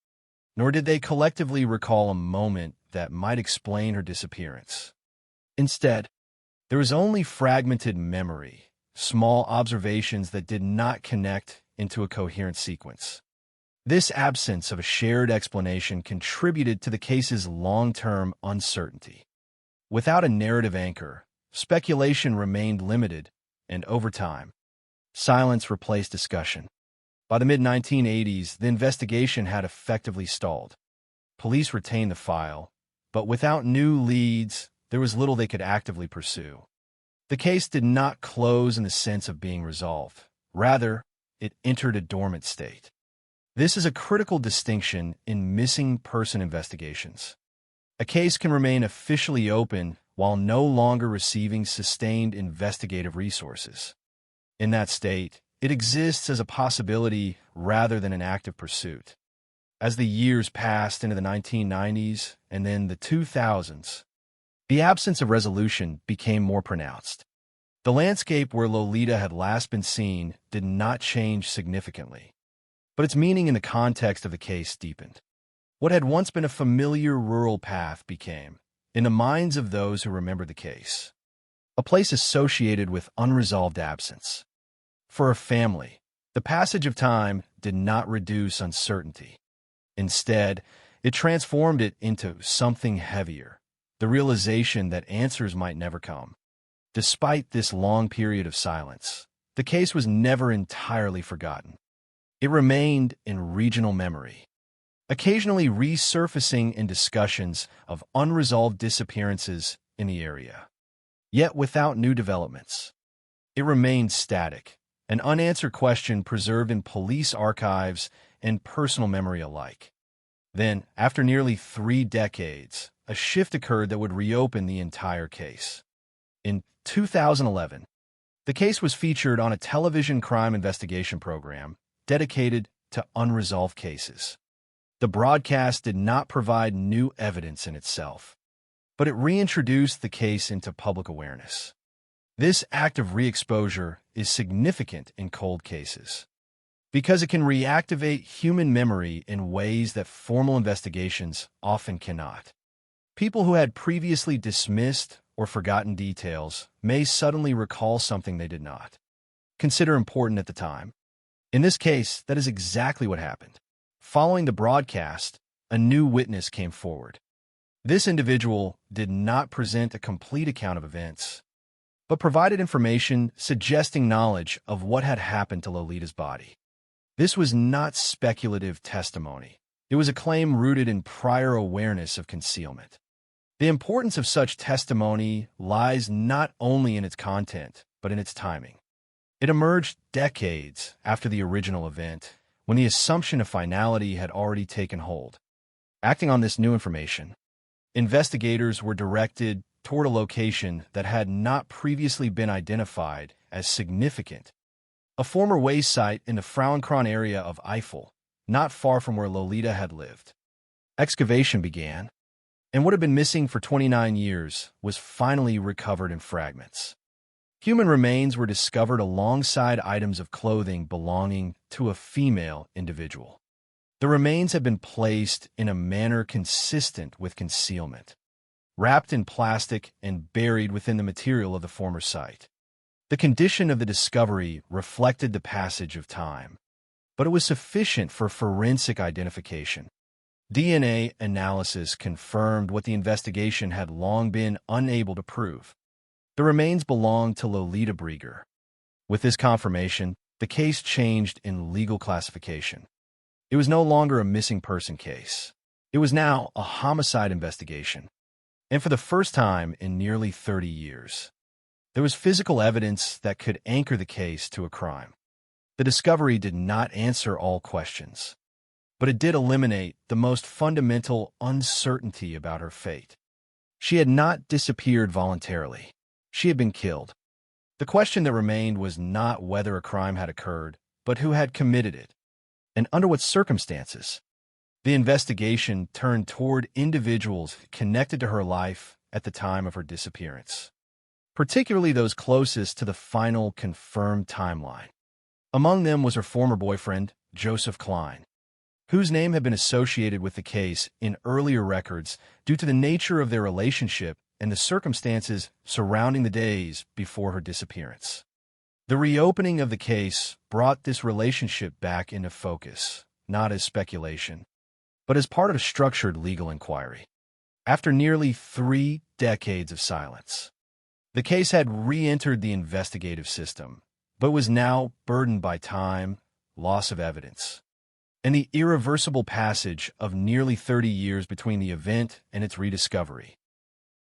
S13: nor did they collectively recall a moment that might explain her disappearance. Instead, there was only fragmented memory, small observations that did not connect into a coherent sequence. This absence of a shared explanation contributed to the case's long-term uncertainty. Without a narrative anchor, speculation remained limited, and over time, silence replaced discussion. By the mid-1980s, the investigation had effectively stalled. Police retained the file, but without new leads, there was little they could actively pursue. The case did not close in the sense of being resolved. Rather, it entered a dormant state. This is a critical distinction in missing person investigations. A case can remain officially open while no longer receiving sustained investigative resources. In that state, it exists as a possibility rather than an active pursuit. As the years passed into the 1990s and then the 2000s, the absence of resolution became more pronounced. The landscape where Lolita had last been seen did not change significantly, but its meaning in the context of the case deepened. What had once been a familiar rural path became, in the minds of those who remembered the case, a place associated with unresolved absence. For a family, the passage of time did not reduce uncertainty. Instead, it transformed it into something heavier, the realization that answers might never come. Despite this long period of silence, the case was never entirely forgotten. It remained in regional memory, occasionally resurfacing in discussions of unresolved disappearances in the area. Yet without new developments, it remained static, an unanswered question preserved in police archives and personal memory alike. Then, after nearly 3 decades, a shift occurred that would reopen the entire case. In 2011, the case was featured on a television crime investigation program dedicated to unresolved cases. The broadcast did not provide new evidence in itself, but it reintroduced the case into public awareness. This act of re-exposure is significant in cold cases because it can reactivate human memory in ways that formal investigations often cannot. People who had previously dismissed or forgotten details may suddenly recall something they did not consider important at the time. In this case, that is exactly what happened. Following the broadcast, a new witness came forward. This individual did not present a complete account of events, but provided information suggesting knowledge of what had happened to Lolita's body. This was not speculative testimony. It was a claim rooted in prior awareness of concealment. The importance of such testimony lies not only in its content, but in its timing. It emerged decades after the original event, when the assumption of finality had already taken hold. Acting on this new information, investigators were directed toward a location that had not previously been identified as significant, a former waste site in the Frauenkron area of Eifel, not far from where Lolita had lived. Excavation began, and what had been missing for 29 years was finally recovered in fragments. Human remains were discovered alongside items of clothing belonging to a female individual. The remains had been placed in a manner consistent with concealment, wrapped in plastic and buried within the material of the former site. The condition of the discovery reflected the passage of time, but it was sufficient for forensic identification. DNA analysis confirmed what the investigation had long been unable to prove. The remains belonged to Lolita Brieger. With this confirmation, the case changed in legal classification. It was no longer a missing person case. It was now a homicide investigation. And for the first time in nearly 30 years, there was physical evidence that could anchor the case to a crime. The discovery did not answer all questions, but it did eliminate the most fundamental uncertainty about her fate. She had not disappeared voluntarily. She had been killed. The question that remained was not whether a crime had occurred, but who had committed it, and under what circumstances. The investigation turned toward individuals connected to her life at the time of her disappearance, particularly those closest to the final confirmed timeline. Among them was her former boyfriend, Joseph Klein, whose name had been associated with the case in earlier records due to the nature of their relationship and the circumstances surrounding the days before her disappearance. The reopening of the case brought this relationship back into focus, not as speculation, but as part of a structured legal inquiry. After nearly 3 decades of silence, the case had re-entered the investigative system, but was now burdened by time, loss of evidence, and the irreversible passage of nearly 30 years between the event and its rediscovery.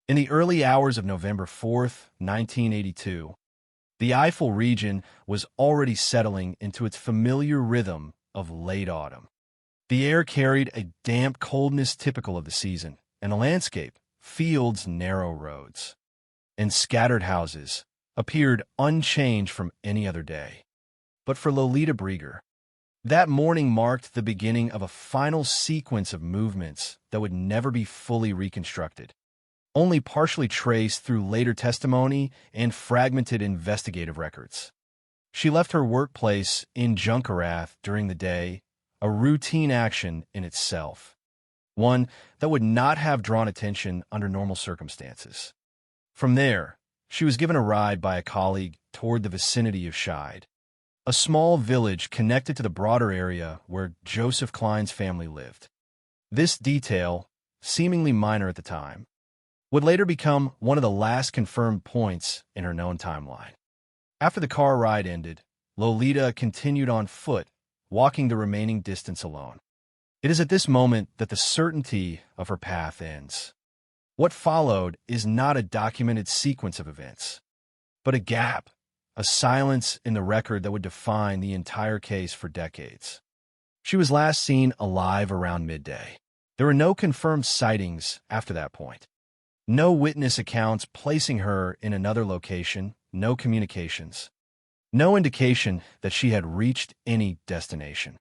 S13: In the early hours of November 4th, 1982, the Eifel region was already settling into its familiar rhythm of late autumn. The air carried a damp coldness typical of the season, and the landscape, fields, narrow roads, and scattered houses, appeared unchanged from any other day. But for Lolita Brieger, that morning marked the beginning of a final sequence of movements that would never be fully reconstructed, only partially traced through later testimony and fragmented investigative records. She left her workplace in Junkerath during the day, a routine action in itself, one that would not have drawn attention under normal circumstances. From there, she was given a ride by a colleague toward the vicinity of Scheid, a small village connected to the broader area where Joseph Klein's family lived. This detail, seemingly minor at the time, would later become one of the last confirmed points in her known timeline. After the car ride ended, Lolita continued on foot, walking the remaining distance alone. It is at this moment that the certainty of her path ends. What followed is not a documented sequence of events, but a gap, a silence in the record that would define the entire case for decades. She was last seen alive around midday. There were no confirmed sightings after that point. No witness accounts placing her in another location, no communications, no indication that she had reached any destination.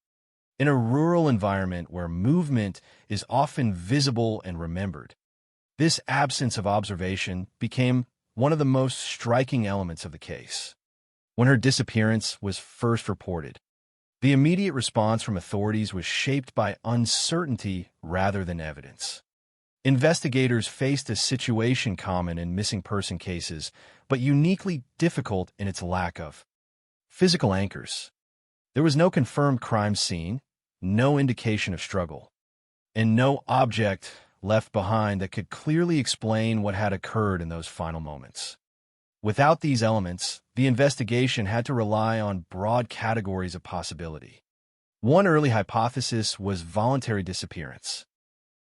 S13: In a rural environment where movement is often visible and remembered, this absence of observation became one of the most striking elements of the case. When her disappearance was first reported, the immediate response from authorities was shaped by uncertainty rather than evidence. Investigators faced a situation common in missing person cases, but uniquely difficult in its lack of physical anchors. There was no confirmed crime scene, no indication of struggle, and no object left behind that could clearly explain what had occurred in those final moments. Without these elements, the investigation had to rely on broad categories of possibility. One early hypothesis was voluntary disappearance.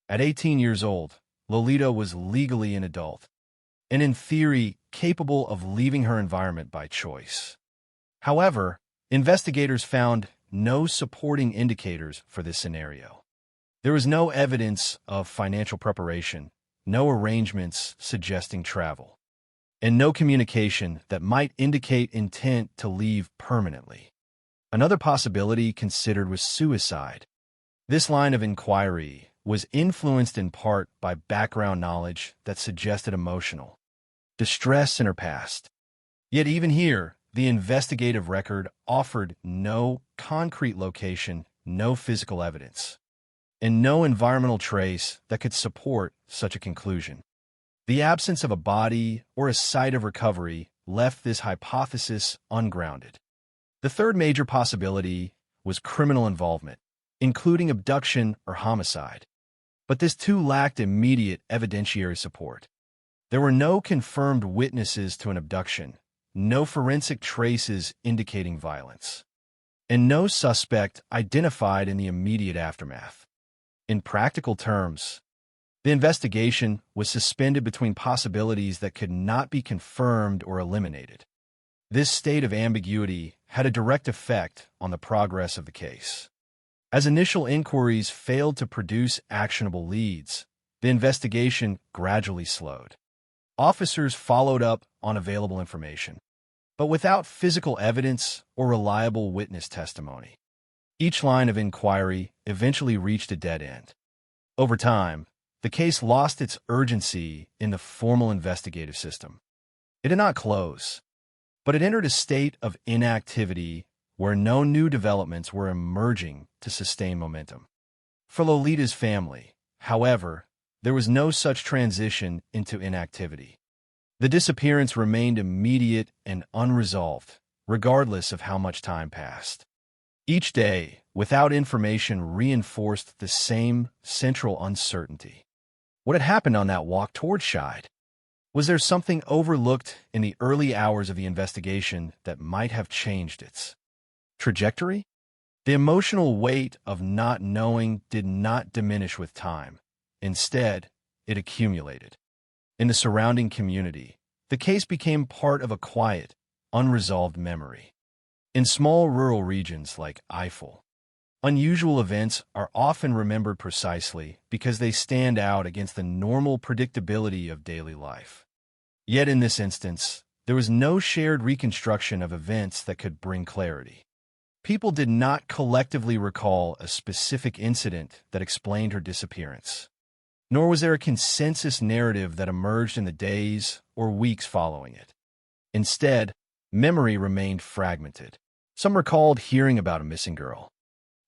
S13: At 18 years old, Lolita was legally an adult, and in theory capable of leaving her environment by choice. However, investigators found no supporting indicators for this scenario. There was no evidence of financial preparation, no arrangements suggesting travel, and no communication that might indicate intent to leave permanently. Another possibility considered was suicide. This line of inquiry was influenced in part by background knowledge that suggested emotional distress in her past. Yet even here, the investigative record offered no concrete location, no physical evidence, and no environmental trace that could support such a conclusion. The absence of a body or a site of recovery left this hypothesis ungrounded. The third major possibility was criminal involvement, including abduction or homicide. But this too lacked immediate evidentiary support. There were no confirmed witnesses to an abduction, no forensic traces indicating violence, and no suspect identified in the immediate aftermath. In practical terms, the investigation was suspended between possibilities that could not be confirmed or eliminated. This state of ambiguity had a direct effect on the progress of the case. As initial inquiries failed to produce actionable leads, the investigation gradually slowed. Officers followed up on available information, but without physical evidence or reliable witness testimony. Each line of inquiry eventually reached a dead end. Over time, the case lost its urgency in the formal investigative system. It did not close, but it entered a state of inactivity where no new developments were emerging to sustain momentum. For Lolita's family, however, there was no such transition into inactivity. The disappearance remained immediate and unresolved, regardless of how much time passed. Each day, without information, reinforced the same central uncertainty. What had happened on that walk toward Scheid? Was there something overlooked in the early hours of the investigation that might have changed its trajectory? The emotional weight of not knowing did not diminish with time. Instead, it accumulated. In the surrounding community, the case became part of a quiet, unresolved memory. In small rural regions like Eifel, unusual events are often remembered precisely because they stand out against the normal predictability of daily life. Yet in this instance, there was no shared reconstruction of events that could bring clarity. People did not collectively recall a specific incident that explained her disappearance, nor was there a consensus narrative that emerged in the days or weeks following it. Instead, memory remained fragmented. Some recalled hearing about a missing girl.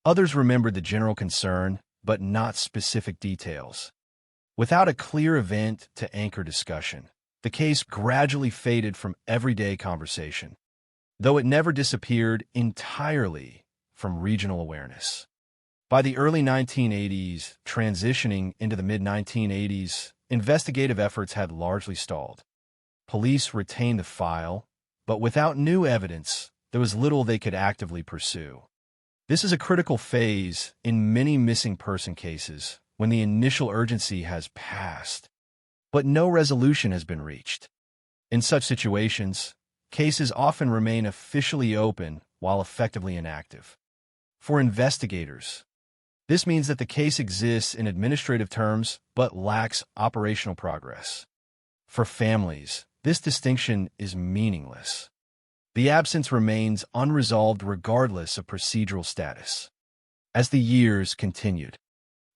S13: Others remembered the general concern, but not specific details. Without a clear event to anchor discussion, the case gradually faded from everyday conversation, though it never disappeared entirely from regional awareness. By the early 1980s, transitioning into the mid-1980s, investigative efforts had largely stalled. Police retained the file, but without new evidence, there was little they could actively pursue. This is a critical phase in many missing person cases when the initial urgency has passed, but no resolution has been reached. In such situations, cases often remain officially open while effectively inactive. For investigators, this means that the case exists in administrative terms but lacks operational progress. For families, this distinction is meaningless. The absence remains unresolved regardless of procedural status. As the years continued,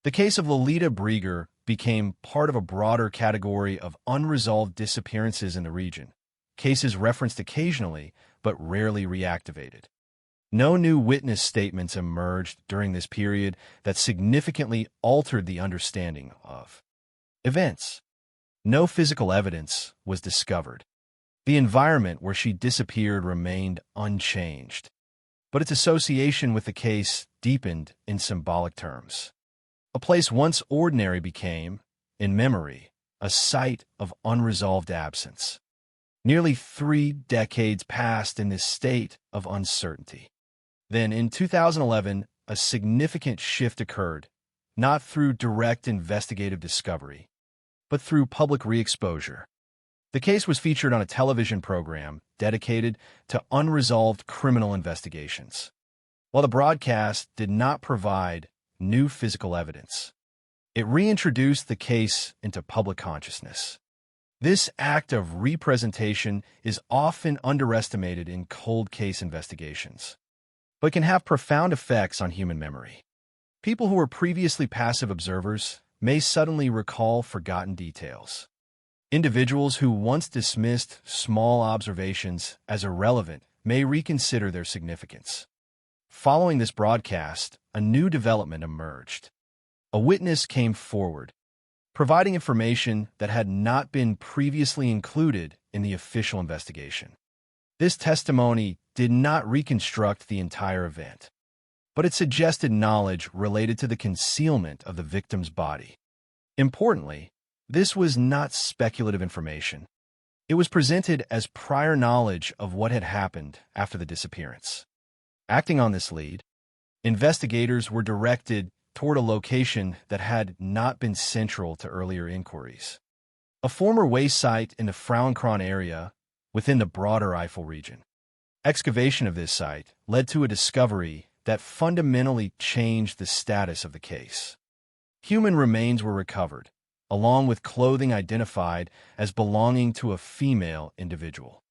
S13: the case of Lolita Brieger became part of a broader category of unresolved disappearances in the region, cases referenced occasionally but rarely reactivated. No new witness statements emerged during this period that significantly altered the understanding of events. No physical evidence was discovered. The environment where she disappeared remained unchanged, but its association with the case deepened in symbolic terms. A place once ordinary became, in memory, a site of unresolved absence. Nearly 3 decades passed in this state of uncertainty. Then, in 2011, a significant shift occurred, not through direct investigative discovery, but through public re-exposure. The case was featured on a television program dedicated to unresolved criminal investigations. While the broadcast did not provide new physical evidence, it reintroduced the case into public consciousness. This act of representation is often underestimated in cold case investigations, but can have profound effects on human memory. People who were previously passive observers may suddenly recall forgotten details. Individuals who once dismissed small observations as irrelevant may reconsider their significance. Following this broadcast, a new development emerged. A witness came forward, providing information that had not been previously included in the official investigation. This testimony did not reconstruct the entire event, but it suggested knowledge related to the concealment of the victim's body. Importantly, this was not speculative information. It was presented as prior knowledge of what had happened after the disappearance. Acting on this lead, investigators were directed toward a location that had not been central to earlier inquiries. A former waste site in the Frauenkron area within the broader Eifel region. Excavation of this site led to a discovery that fundamentally changed the status of the case. Human remains were recovered, along with clothing identified as belonging to a female individual.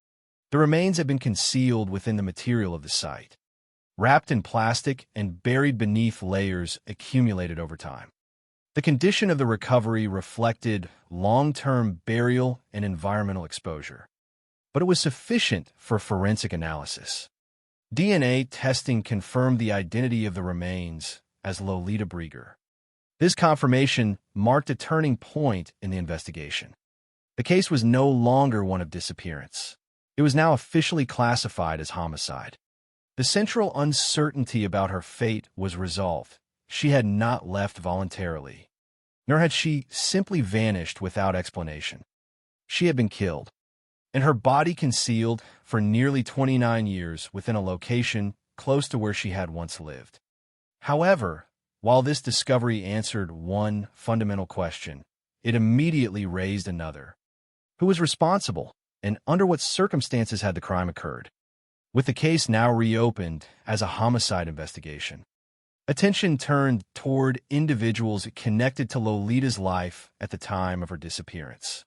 S13: The remains had been concealed within the material of the site, wrapped in plastic and buried beneath layers accumulated over time. The condition of the recovery reflected long-term burial and environmental exposure, but it was sufficient for forensic analysis. DNA testing confirmed the identity of the remains as Lolita Brieger. This confirmation marked a turning point in the investigation. The case was no longer one of disappearance. It was now officially classified as homicide. The central uncertainty about her fate was resolved. She had not left voluntarily, nor had she simply vanished without explanation. She had been killed, and her body concealed for nearly 29 years within a location close to where she had once lived. However, while this discovery answered one fundamental question, it immediately raised another. Who was responsible, and under what circumstances had the crime occurred? With the case now reopened as a homicide investigation, attention turned toward individuals connected to Lolita's life at the time of her disappearance.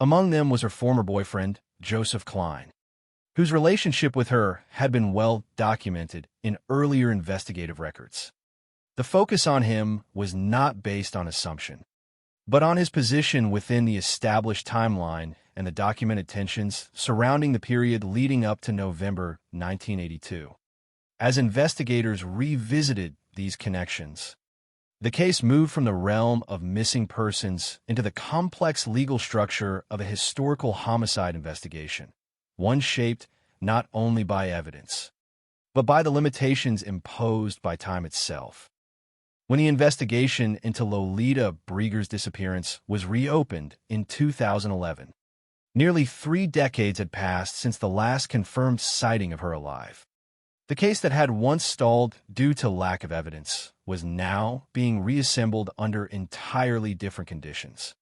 S13: Among them was her former boyfriend, Joseph Klein, whose relationship with her had been well documented in earlier investigative records. The focus on him was not based on assumption, but on his position within the established timeline and the documented tensions surrounding the period leading up to November 1982. As investigators revisited these connections, the case moved from the realm of missing persons into the complex legal structure of a historical homicide investigation, one shaped not only by evidence, but by the limitations imposed by time itself. When the investigation into Lolita Brieger's disappearance was reopened in 2011, nearly 3 decades had passed since the last confirmed sighting of her alive. The case that had once stalled due to lack of evidence was now being reassembled under entirely different conditions.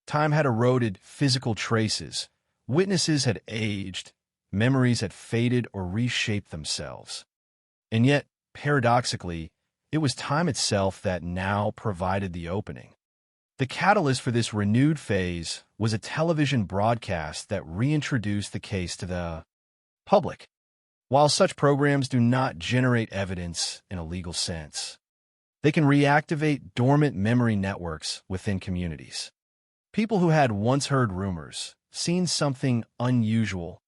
S13: Time had eroded physical traces, witnesses had aged, memories had faded or reshaped themselves. And yet, paradoxically, it was time itself that now provided the opening. The catalyst for this renewed phase was a television broadcast that reintroduced the case to the public. While such programs do not generate evidence in a legal sense, they can reactivate dormant memory networks within communities. People who had once heard rumors, seen something unusual,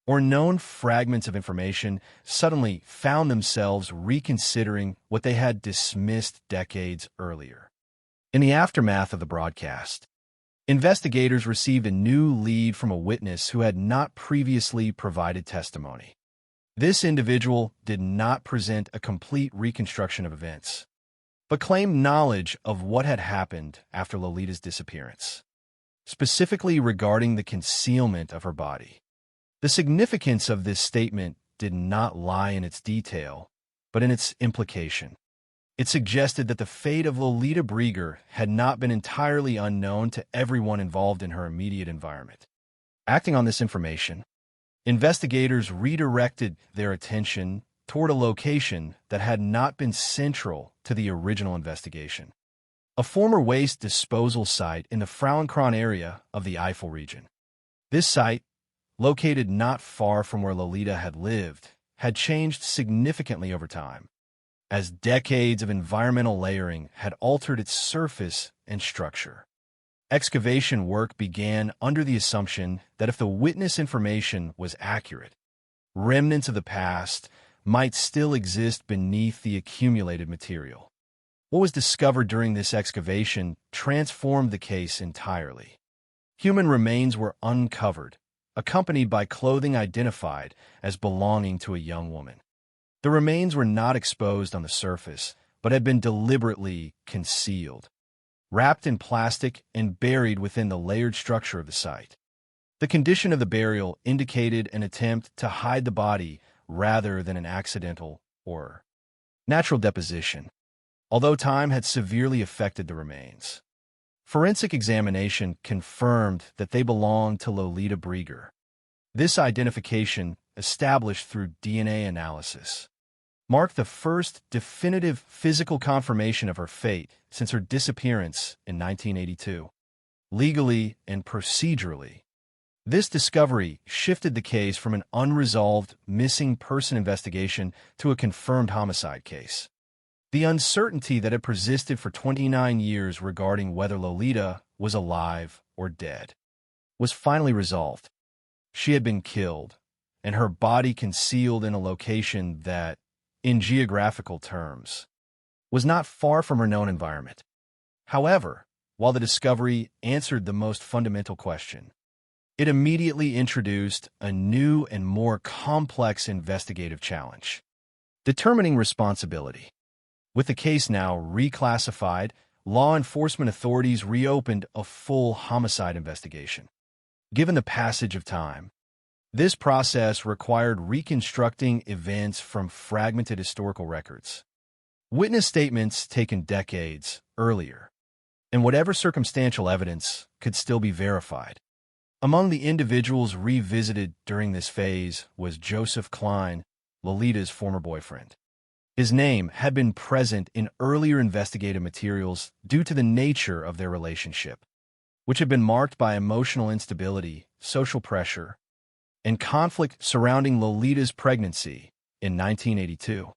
S13: or known fragments of information suddenly found themselves reconsidering what they had dismissed decades earlier. In the aftermath of the broadcast, investigators received a new lead from a witness who had not previously provided testimony. This individual did not present a complete reconstruction of events, but claimed knowledge of what had happened after Lolita's disappearance, specifically regarding the concealment of her body. The significance of this statement did not lie in its detail, but in its implication. It suggested that the fate of Lolita Brieger had not been entirely unknown to everyone involved in her immediate environment. Acting on this information, investigators redirected their attention toward a location that had not been central to the original investigation, a former waste disposal site in the Frauenkron area of the Eifel region. This site, located not far from where Lolita had lived, had changed significantly over time, as decades of environmental layering had altered its surface and structure. Excavation work began under the assumption that if the witness information was accurate, remnants of the past might still exist beneath the accumulated material. What was discovered during this excavation transformed the case entirely. Human remains were uncovered, accompanied by clothing identified as belonging to a young woman. The remains were not exposed on the surface, but had been deliberately concealed, wrapped in plastic and buried within the layered structure of the site. The condition of the burial indicated an attempt to hide the body rather than an accidental or natural deposition, although time had severely affected the remains. Forensic examination confirmed that they belonged to Lolita Brieger. This identification, established through DNA analysis, marked the first definitive physical confirmation of her fate since her disappearance in 1982. Legally and procedurally, this discovery shifted the case from an unresolved missing person investigation to a confirmed homicide case. The uncertainty that had persisted for 29 years regarding whether Lolita was alive or dead was finally resolved. She had been killed, and her body concealed in a location that, in geographical terms, was not far from her known environment. However, while the discovery answered the most fundamental question, it immediately introduced a new and more complex investigative challenge: determining responsibility. With the case now reclassified, law enforcement authorities reopened a full homicide investigation. Given the passage of time, this process required reconstructing events from fragmented historical records, witness statements taken decades earlier, and whatever circumstantial evidence could still be verified. Among the individuals revisited during this phase was Joseph Klein, Lolita's former boyfriend. His name had been present in earlier investigative materials due to the nature of their relationship, which had been marked by emotional instability, social pressure, and conflict surrounding Lolita's pregnancy in 1982.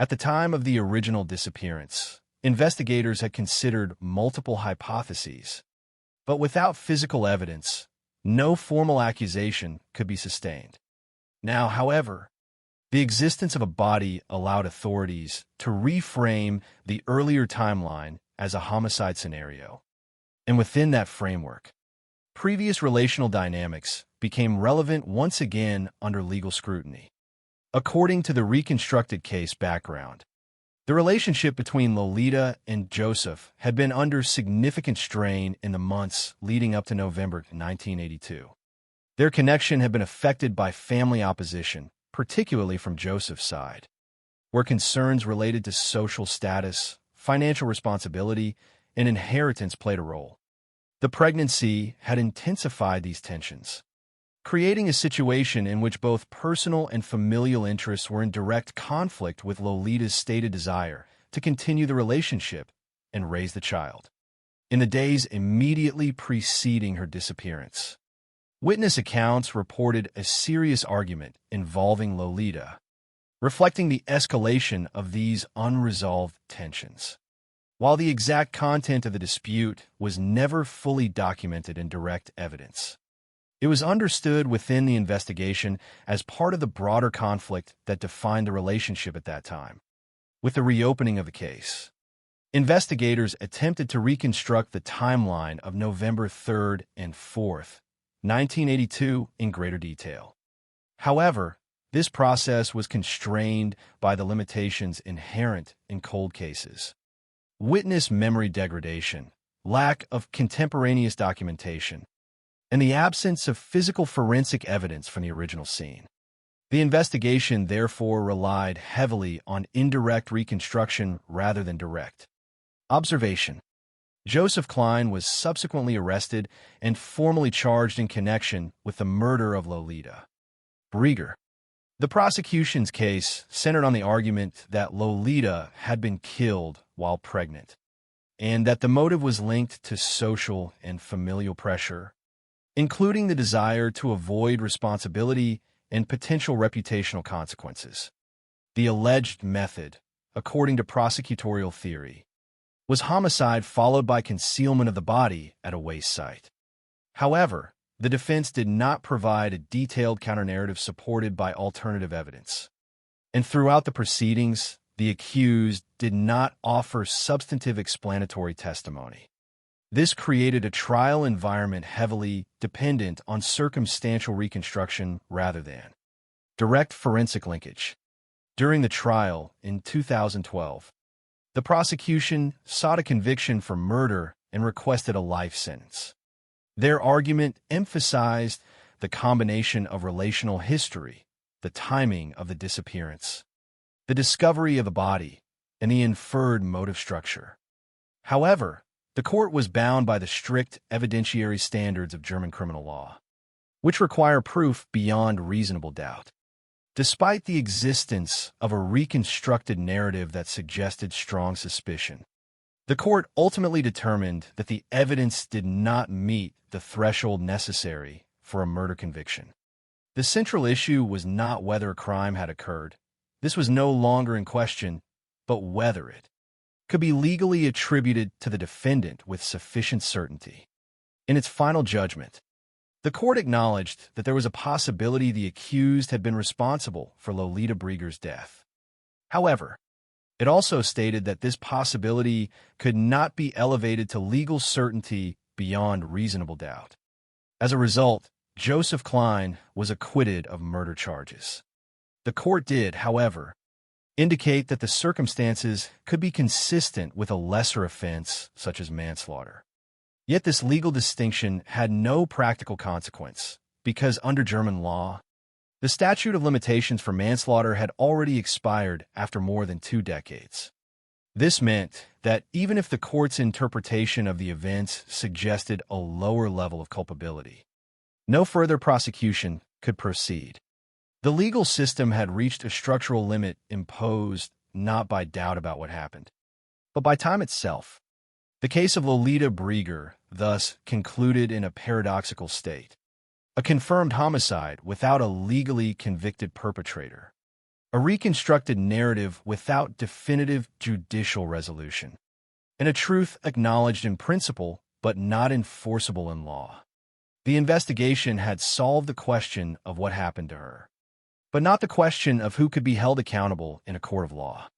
S13: At the time of the original disappearance, investigators had considered multiple hypotheses, but without physical evidence, no formal accusation could be sustained. Now, however, the existence of a body allowed authorities to reframe the earlier timeline as a homicide scenario. And within that framework, previous relational dynamics became relevant once again under legal scrutiny. According to the reconstructed case background, the relationship between Lolita and Joseph had been under significant strain in the months leading up to November 1982. Their connection had been affected by family opposition, particularly from Joseph's side, where concerns related to social status, financial responsibility, and inheritance played a role. The pregnancy had intensified these tensions, creating a situation in which both personal and familial interests were in direct conflict with Lolita's stated desire to continue the relationship and raise the child. In the days immediately preceding her disappearance, witness accounts reported a serious argument involving Lolita, reflecting the escalation of these unresolved tensions. While the exact content of the dispute was never fully documented in direct evidence, it was understood within the investigation as part of the broader conflict that defined the relationship at that time. With the reopening of the case, investigators attempted to reconstruct the timeline of November 3rd and 4th, 1982 in greater detail. However, this process was constrained by the limitations inherent in cold cases. Witness memory degradation, lack of contemporaneous documentation, and the absence of physical forensic evidence from the original scene. The investigation therefore relied heavily on indirect reconstruction rather than direct observation. Joseph Klein was subsequently arrested and formally charged in connection with the murder of Lolita Brieger. The prosecution's case centered on the argument that Lolita had been killed while pregnant, and that the motive was linked to social and familial pressure, including the desire to avoid responsibility and potential reputational consequences. The alleged method, according to prosecutorial theory, was homicide followed by concealment of the body at a waste site. However, the defense did not provide a detailed counternarrative supported by alternative evidence. And throughout the proceedings, the accused did not offer substantive explanatory testimony. This created a trial environment heavily dependent on circumstantial reconstruction rather than direct forensic linkage. During the trial in 2012, the prosecution sought a conviction for murder and requested a life sentence. Their argument emphasized the combination of relational history, the timing of the disappearance, the discovery of the body, and the inferred motive structure. However, the court was bound by the strict evidentiary standards of German criminal law, which require proof beyond reasonable doubt. Despite the existence of a reconstructed narrative that suggested strong suspicion, the court ultimately determined that the evidence did not meet the threshold necessary for a murder conviction. The central issue was not whether a crime had occurred. This was no longer in question, but whether it could be legally attributed to the defendant with sufficient certainty. In its final judgment, the court acknowledged that there was a possibility the accused had been responsible for Lolita Brieger's death. However, it also stated that this possibility could not be elevated to legal certainty beyond reasonable doubt. As a result, Joseph Klein was acquitted of murder charges. The court did, however, indicate that the circumstances could be consistent with a lesser offense such as manslaughter. Yet this legal distinction had no practical consequence because under German law, the statute of limitations for manslaughter had already expired after more than 2 decades. This meant that even if the court's interpretation of the events suggested a lower level of culpability, no further prosecution could proceed. The legal system had reached a structural limit imposed not by doubt about what happened, but by time itself. The case of Lolita Brieger thus concluded in a paradoxical state, a confirmed homicide without a legally convicted perpetrator, a reconstructed narrative without definitive judicial resolution, and a truth acknowledged in principle but not enforceable in law. The investigation had solved the question of what happened to her, but not the question of who could be held accountable in a court of law.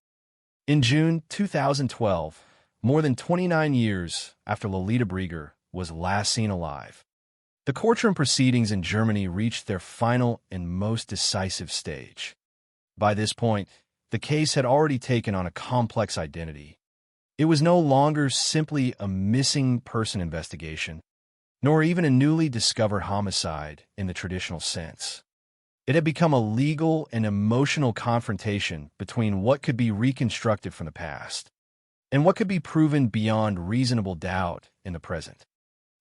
S13: In June 2012, more than 29 years after Lolita Brieger was last seen alive, the courtroom proceedings in Germany reached their final and most decisive stage. By this point, the case had already taken on a complex identity. It was no longer simply a missing person investigation, nor even a newly discovered homicide in the traditional sense. It had become a legal and emotional confrontation between what could be reconstructed from the past and what could be proven beyond reasonable doubt in the present.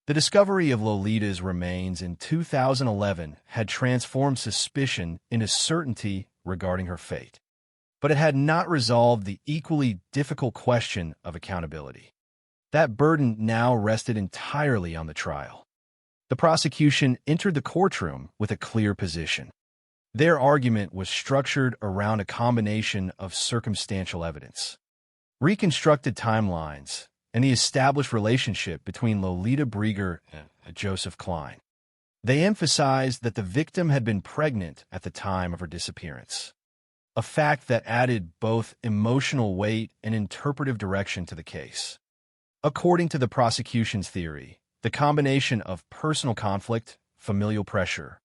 S13: The discovery of Lolita's remains in 2011 had transformed suspicion into certainty regarding her fate, but it had not resolved the equally difficult question of accountability. That burden now rested entirely on the trial. The prosecution entered the courtroom with a clear position. Their argument was structured around a combination of circumstantial evidence, reconstructed timelines, and the established relationship between Lolita Brieger and Joseph Klein. They emphasized that the victim had been pregnant at the time of her disappearance, a fact that added both emotional weight and interpretive direction to the case. According to the prosecution's theory, the combination of personal conflict, familial pressure,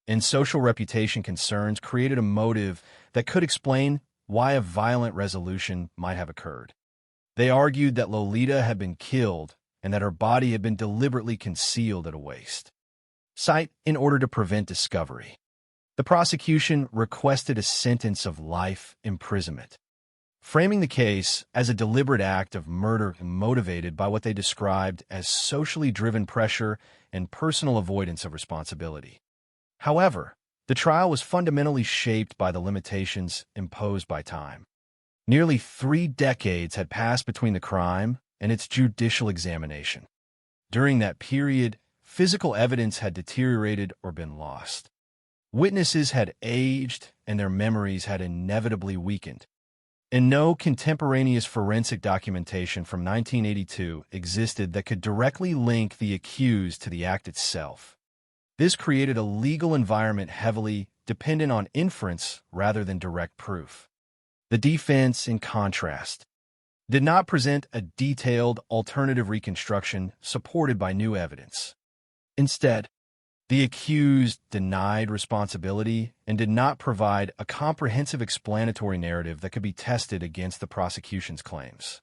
S13: and social reputation concerns created a motive that could explain why a violent resolution might have occurred. They argued that Lolita had been killed and that her body had been deliberately concealed at a waste site in order to prevent discovery. The prosecution requested a sentence of life imprisonment, framing the case as a deliberate act of murder motivated by what they described as socially driven pressure and personal avoidance of responsibility. However, the trial was fundamentally shaped by the limitations imposed by time. Nearly 3 decades had passed between the crime and its judicial examination. During that period, physical evidence had deteriorated or been lost. Witnesses had aged and their memories had inevitably weakened. And no contemporaneous forensic documentation from 1982 existed that could directly link the accused to the act itself. This created a legal environment heavily dependent on inference rather than direct proof. The defense, in contrast, did not present a detailed alternative reconstruction supported by new evidence. Instead, the accused denied responsibility and did not provide a comprehensive explanatory narrative that could be tested against the prosecution's claims.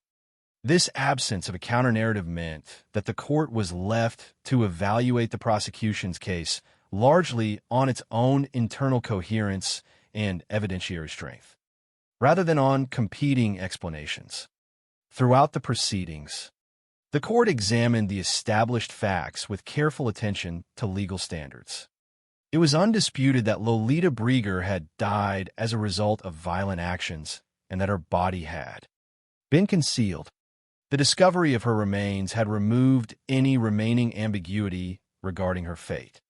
S13: This absence of a counter-narrative meant that the court was left to evaluate the prosecution's case largely on its own internal coherence and evidentiary strength, rather than on competing explanations. Throughout the proceedings, the court examined the established facts with careful attention to legal standards. It was undisputed that Lolita Brieger had died as a result of violent actions and that her body had been concealed. The discovery of her remains had removed any remaining ambiguity regarding her fate.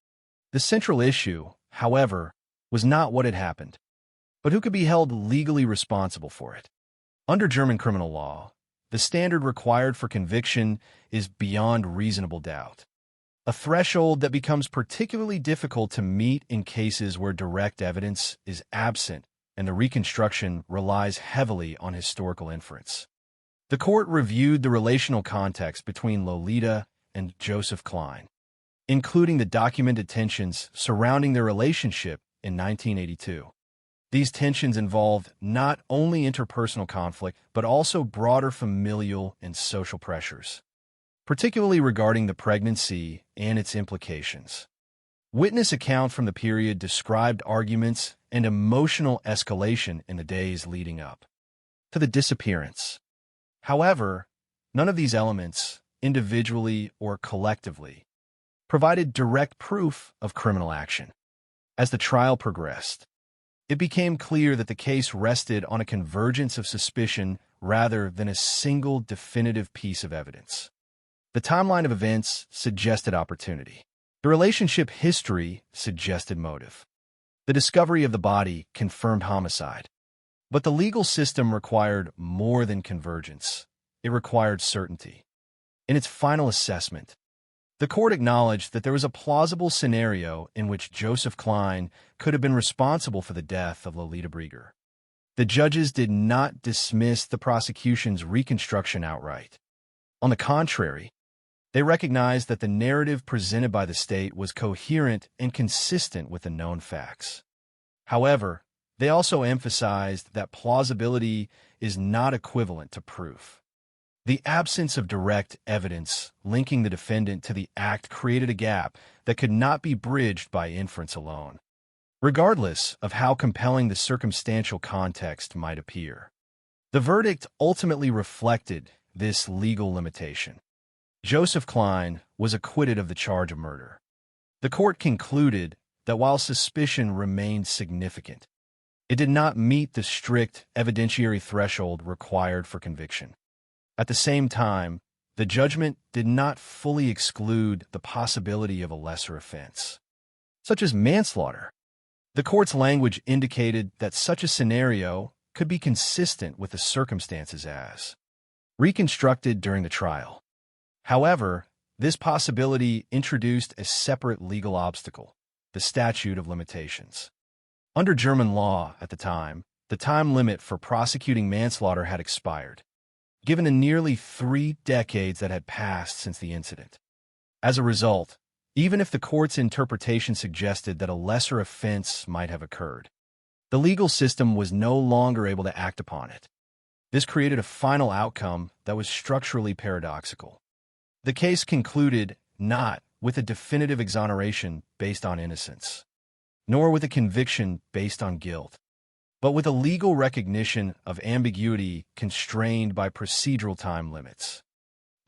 S13: The central issue, however, was not what had happened, but who could be held legally responsible for it. Under German criminal law, the standard required for conviction is beyond reasonable doubt, a threshold that becomes particularly difficult to meet in cases where direct evidence is absent and the reconstruction relies heavily on historical inference. The court reviewed the relational context between Lolita and Joseph Klein, including the documented tensions surrounding their relationship in 1982. These tensions involved not only interpersonal conflict, but also broader familial and social pressures, particularly regarding the pregnancy and its implications. Witness accounts from the period described arguments and emotional escalation in the days leading up to the disappearance. However, none of these elements, individually or collectively, provided direct proof of criminal action. As the trial progressed, it became clear that the case rested on a convergence of suspicion rather than a single definitive piece of evidence. The timeline of events suggested opportunity. The relationship history suggested motive. The discovery of the body confirmed homicide. But the legal system required more than convergence. It required certainty. In its final assessment, the court acknowledged that there was a plausible scenario in which Joseph Klein could have been responsible for the death of Lolita Brieger. The judges did not dismiss the prosecution's reconstruction outright. On the contrary, they recognized that the narrative presented by the state was coherent and consistent with the known facts. However, they also emphasized that plausibility is not equivalent to proof. The absence of direct evidence linking the defendant to the act created a gap that could not be bridged by inference alone, regardless of how compelling the circumstantial context might appear. The verdict ultimately reflected this legal limitation. Joseph Klein was acquitted of the charge of murder. The court concluded that while suspicion remained significant, it did not meet the strict evidentiary threshold required for conviction. At the same time, the judgment did not fully exclude the possibility of a lesser offense, such as manslaughter. The court's language indicated that such a scenario could be consistent with the circumstances as reconstructed during the trial. However, this possibility introduced a separate legal obstacle, the statute of limitations. Under German law at the time limit for prosecuting manslaughter had expired, given the nearly 3 decades that had passed since the incident. As a result, even if the court's interpretation suggested that a lesser offense might have occurred, the legal system was no longer able to act upon it. This created a final outcome that was structurally paradoxical. The case concluded not with a definitive exoneration based on innocence, nor with a conviction based on guilt, but with a legal recognition of ambiguity constrained by procedural time limits.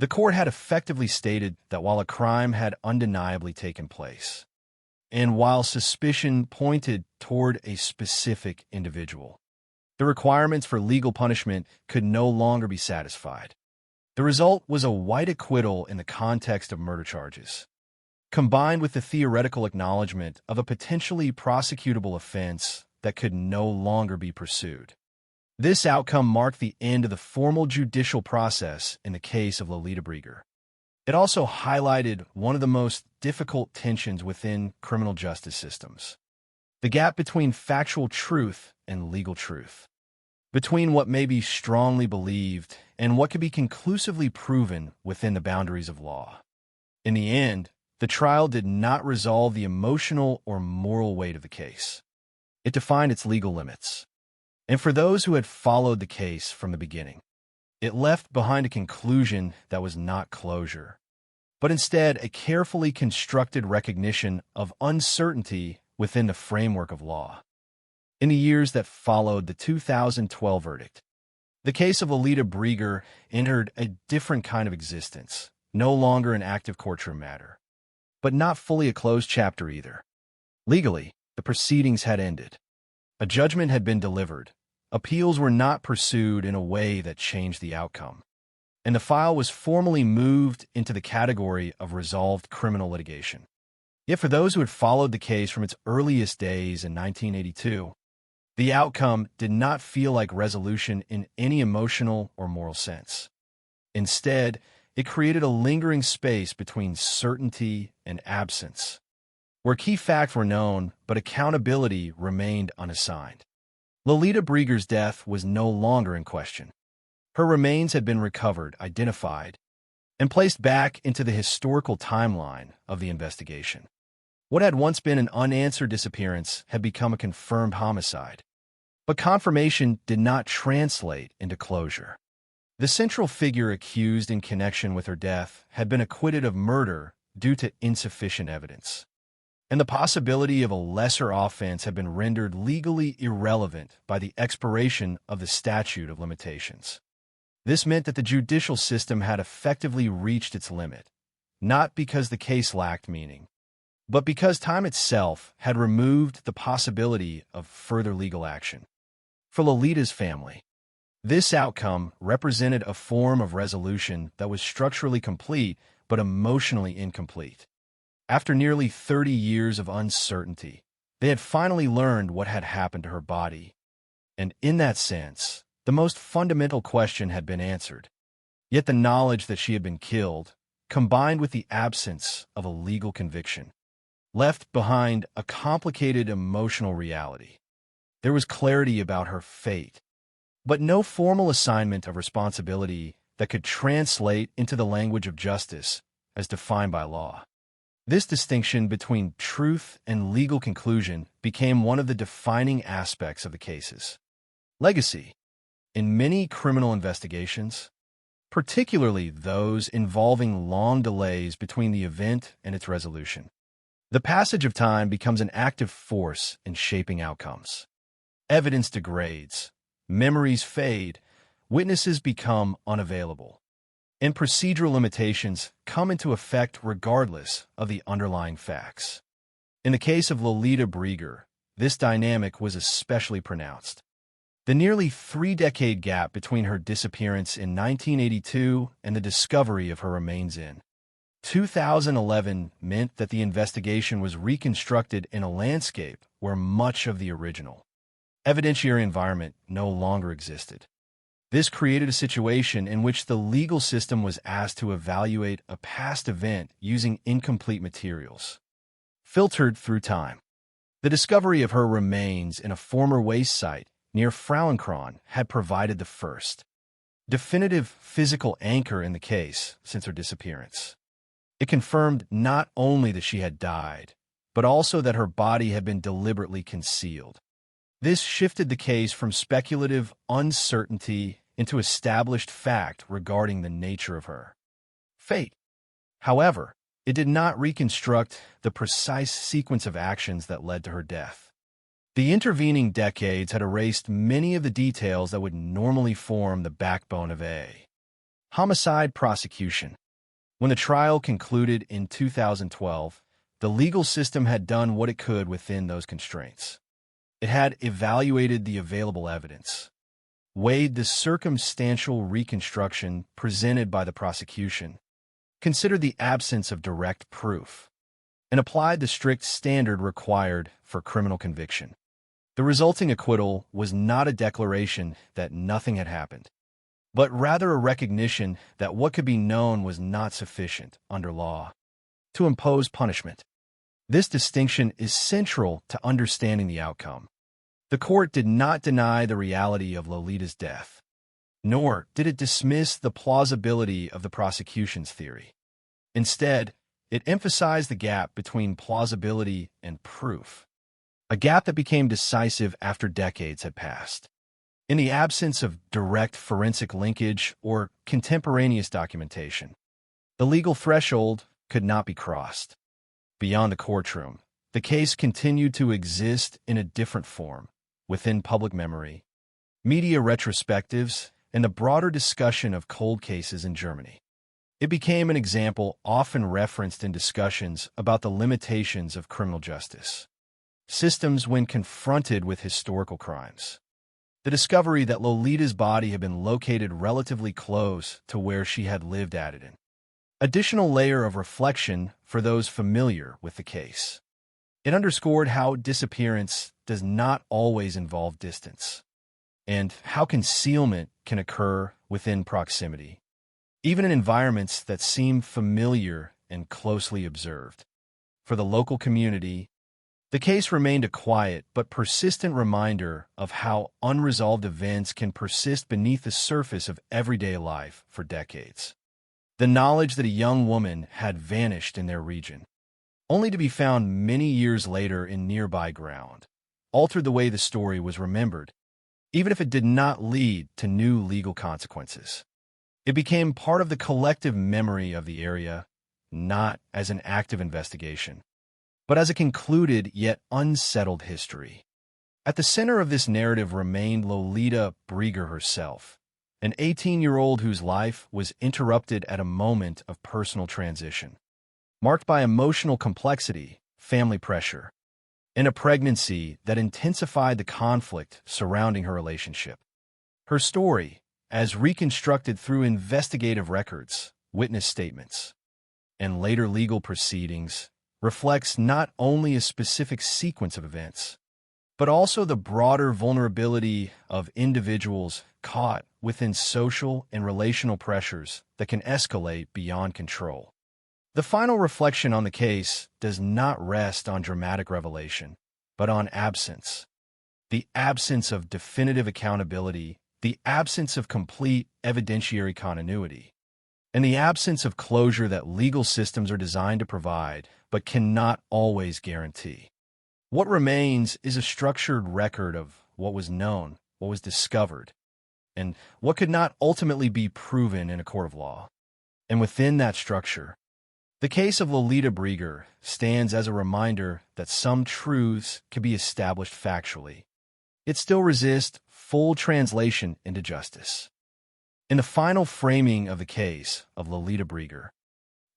S13: The court had effectively stated that while a crime had undeniably taken place, and while suspicion pointed toward a specific individual, the requirements for legal punishment could no longer be satisfied. The result was a white acquittal in the context of murder charges, combined with the theoretical acknowledgement of a potentially prosecutable offense that could no longer be pursued. This outcome marked the end of the formal judicial process in the case of Lolita Brieger. It also highlighted one of the most difficult tensions within criminal justice systems: the gap between factual truth and legal truth. between what may be strongly believed and what can be conclusively proven within the boundaries of law. In the end, the trial did not resolve the emotional or moral weight of the case. It defined its legal limits. And for those who had followed the case from the beginning, it left behind a conclusion that was not closure, but instead a carefully constructed recognition of uncertainty within the framework of law. In the years that followed the 2012 verdict, the case of Lolita Brieger entered a different kind of existence, no longer an active courtroom matter, but not fully a closed chapter either. Legally, the proceedings had ended. A judgment had been delivered. Appeals were not pursued in a way that changed the outcome, and the file was formally moved into the category of resolved criminal litigation. Yet for those who had followed the case from its earliest days in 1982, the outcome did not feel like resolution in any emotional or moral sense. Instead, it created a lingering space between certainty and absence, where key facts were known but accountability remained unassigned. Lolita Brieger's death was no longer in question. Her remains had been recovered, identified, and placed back into the historical timeline of the investigation. What had once been an unanswered disappearance had become a confirmed homicide. But confirmation did not translate into closure. The central figure accused in connection with her death had been acquitted of murder due to insufficient evidence, and the possibility of a lesser offense had been rendered legally irrelevant by the expiration of the statute of limitations. This meant that the judicial system had effectively reached its limit, not because the case lacked meaning, but because time itself had removed the possibility of further legal action. For Lolita's family, this outcome represented a form of resolution that was structurally complete but emotionally incomplete. After nearly 30 years of uncertainty, they had finally learned what had happened to her body. And in that sense, the most fundamental question had been answered. Yet the knowledge that she had been killed, combined with the absence of a legal conviction, left behind a complicated emotional reality. There was clarity about her fate, but no formal assignment of responsibility that could translate into the language of justice as defined by law. This distinction between truth and legal conclusion became one of the defining aspects of the cases. Legacy. In many criminal investigations, particularly those involving long delays between the event and its resolution, the passage of time becomes an active force in shaping outcomes. Evidence degrades, memories fade, witnesses become unavailable, and procedural limitations come into effect regardless of the underlying facts. In the case of Lolita Brieger, this dynamic was especially pronounced. The nearly 3-decade gap between her disappearance in 1982 and the discovery of her remains in 2011 meant that the investigation was reconstructed in a landscape where much of the original evidentiary environment no longer existed. This created a situation in which the legal system was asked to evaluate a past event using incomplete materials, filtered through time. The discovery of her remains in a former waste site near Frauenkron had provided the first definitive physical anchor in the case since her disappearance. It confirmed not only that she had died, but also that her body had been deliberately concealed. This shifted the case from speculative uncertainty into established fact regarding the nature of her fate. However, it did not reconstruct the precise sequence of actions that led to her death. The intervening decades had erased many of the details that would normally form the backbone of a homicide prosecution. When the trial concluded in 2012, the legal system had done what it could within those constraints. It had evaluated the available evidence, weighed the circumstantial reconstruction presented by the prosecution, considered the absence of direct proof, and applied the strict standard required for criminal conviction. The resulting acquittal was not a declaration that nothing had happened, but rather a recognition that what could be known was not sufficient under law to impose punishment. This distinction is central to understanding the outcome. The court did not deny the reality of Lolita's death, nor did it dismiss the plausibility of the prosecution's theory. Instead, it emphasized the gap between plausibility and proof, a gap that became decisive after decades had passed. In the absence of direct forensic linkage or contemporaneous documentation, the legal threshold could not be crossed. Beyond the courtroom, the case continued to exist in a different form, within public memory, media retrospectives, and the broader discussion of cold cases in Germany. It became an example often referenced in discussions about the limitations of criminal justice systems when confronted with historical crimes. The discovery that Lolita's body had been located relatively close to where she had lived added an additional layer of reflection for those familiar with the case. It underscored how disappearance does not always involve distance, and how concealment can occur within proximity, even in environments that seem familiar and closely observed. For the local community, the case remained a quiet but persistent reminder of how unresolved events can persist beneath the surface of everyday life for decades. The knowledge that a young woman had vanished in their region, only to be found many years later in nearby ground, altered the way the story was remembered, even if it did not lead to new legal consequences. It became part of the collective memory of the area, not as an active investigation, but as a concluded yet unsettled history. At the center of this narrative remained Lolita Brieger herself, an 18-year-old whose life was interrupted at a moment of personal transition, marked by emotional complexity, family pressure, and a pregnancy that intensified the conflict surrounding her relationship. Her story, as reconstructed through investigative records, witness statements, and later legal proceedings, reflects not only a specific sequence of events, but also the broader vulnerability of individuals caught within social and relational pressures that can escalate beyond control. The final reflection on the case does not rest on dramatic revelation, but on absence. The absence of definitive accountability, the absence of complete evidentiary continuity, and the absence of closure that legal systems are designed to provide but cannot always guarantee. What remains is a structured record of what was known, what was discovered, and what could not ultimately be proven in a court of law. And within that structure, the case of Lolita Brieger stands as a reminder that some truths can be established factually, yet still resist full translation into justice. In the final framing of the case of Lolita Brieger,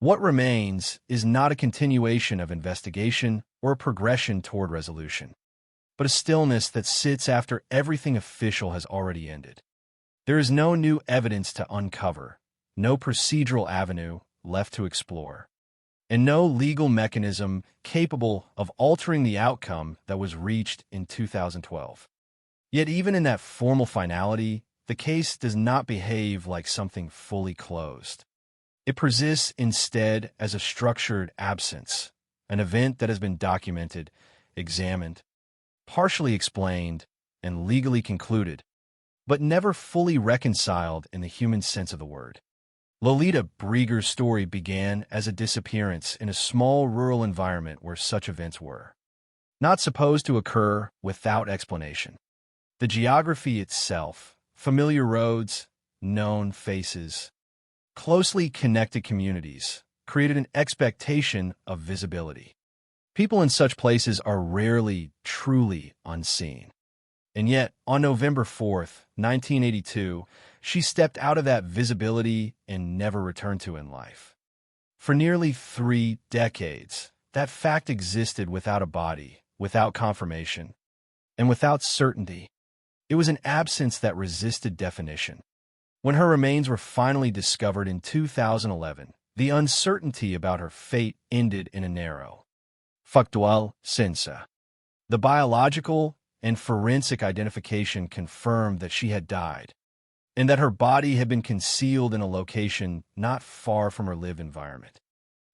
S13: what remains is not a continuation of investigation or a progression toward resolution, but a stillness that sits after everything official has already ended. There is no new evidence to uncover, no procedural avenue left to explore, and no legal mechanism capable of altering the outcome that was reached in 2012. Yet even in that formal finality, the case does not behave like something fully closed. It persists instead as a structured absence, an event that has been documented, examined, partially explained, and legally concluded, but never fully reconciled in the human sense of the word. Lolita Brieger's story began as a disappearance in a small rural environment where such events were not supposed to occur without explanation. The geography itself, familiar roads, known faces, closely connected communities, created an expectation of visibility. People in such places are rarely truly unseen. And yet, on November 4th, 1982, she stepped out of that visibility and never returned to in life. For nearly 3 decades, that fact existed without a body, without confirmation, and without certainty. It was an absence that resisted definition. When her remains were finally discovered in 2011, the uncertainty about her fate ended in a narrow, factual sense. The biological and forensic identification confirmed that she had died, and that her body had been concealed in a location not far from her live environment.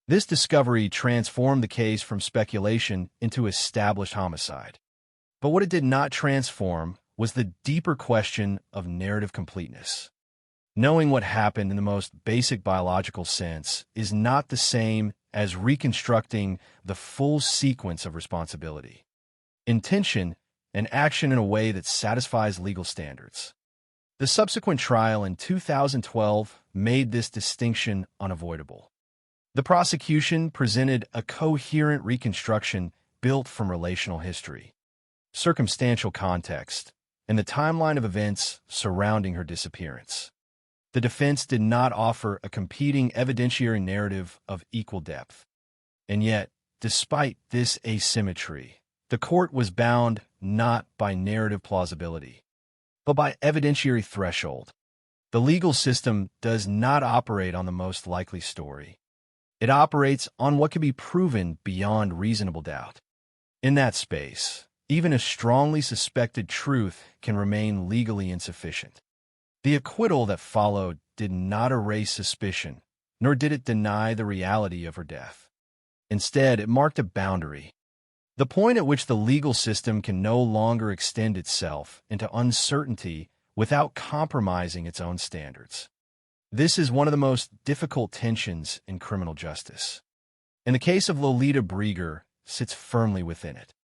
S13: This discovery transformed the case from speculation into established homicide. But what it did not transform was the deeper question of narrative completeness. Knowing what happened in the most basic biological sense is not the same as reconstructing the full sequence of responsibility, intention, and action in a way that satisfies legal standards. The subsequent trial in 2012 made this distinction unavoidable. The prosecution presented a coherent reconstruction built from relational history, circumstantial context, and the timeline of events surrounding her disappearance. The defense did not offer a competing evidentiary narrative of equal depth. And yet, despite this asymmetry, the court was bound not by narrative plausibility, but by evidentiary threshold. The legal system does not operate on the most likely story. It operates on what can be proven beyond reasonable doubt. In that space, even a strongly suspected truth can remain legally insufficient. The acquittal that followed did not erase suspicion, nor did it deny the reality of her death. Instead, it marked a boundary, the point at which the legal system can no longer extend itself into uncertainty without compromising its own standards. This is one of the most difficult tensions in criminal justice, and the case of Lolita Brieger sits firmly within it.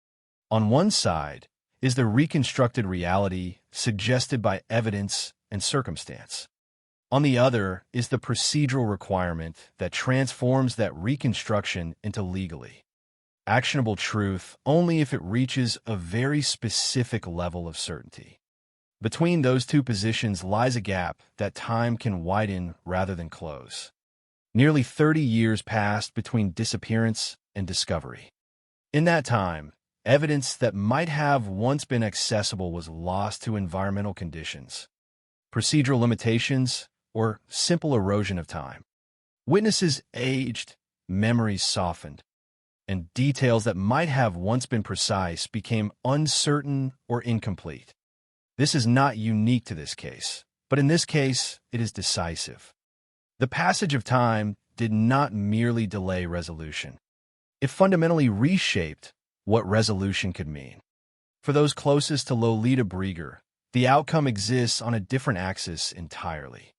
S13: On one side is the reconstructed reality suggested by evidence and circumstance. On the other is the procedural requirement that transforms that reconstruction into legally actionable truth only if it reaches a very specific level of certainty. Between those two positions lies a gap that time can widen rather than close. Nearly 30 years passed between disappearance and discovery. In that time, evidence that might have once been accessible was lost to environmental conditions, procedural limitations, or simple erosion of time. Witnesses aged, memories softened, and details that might have once been precise became uncertain or incomplete. This is not unique to this case, but in this case, it is decisive. The passage of time did not merely delay resolution. It fundamentally reshaped what resolution could mean. For those closest to Lolita Brieger, the outcome exists on a different axis entirely.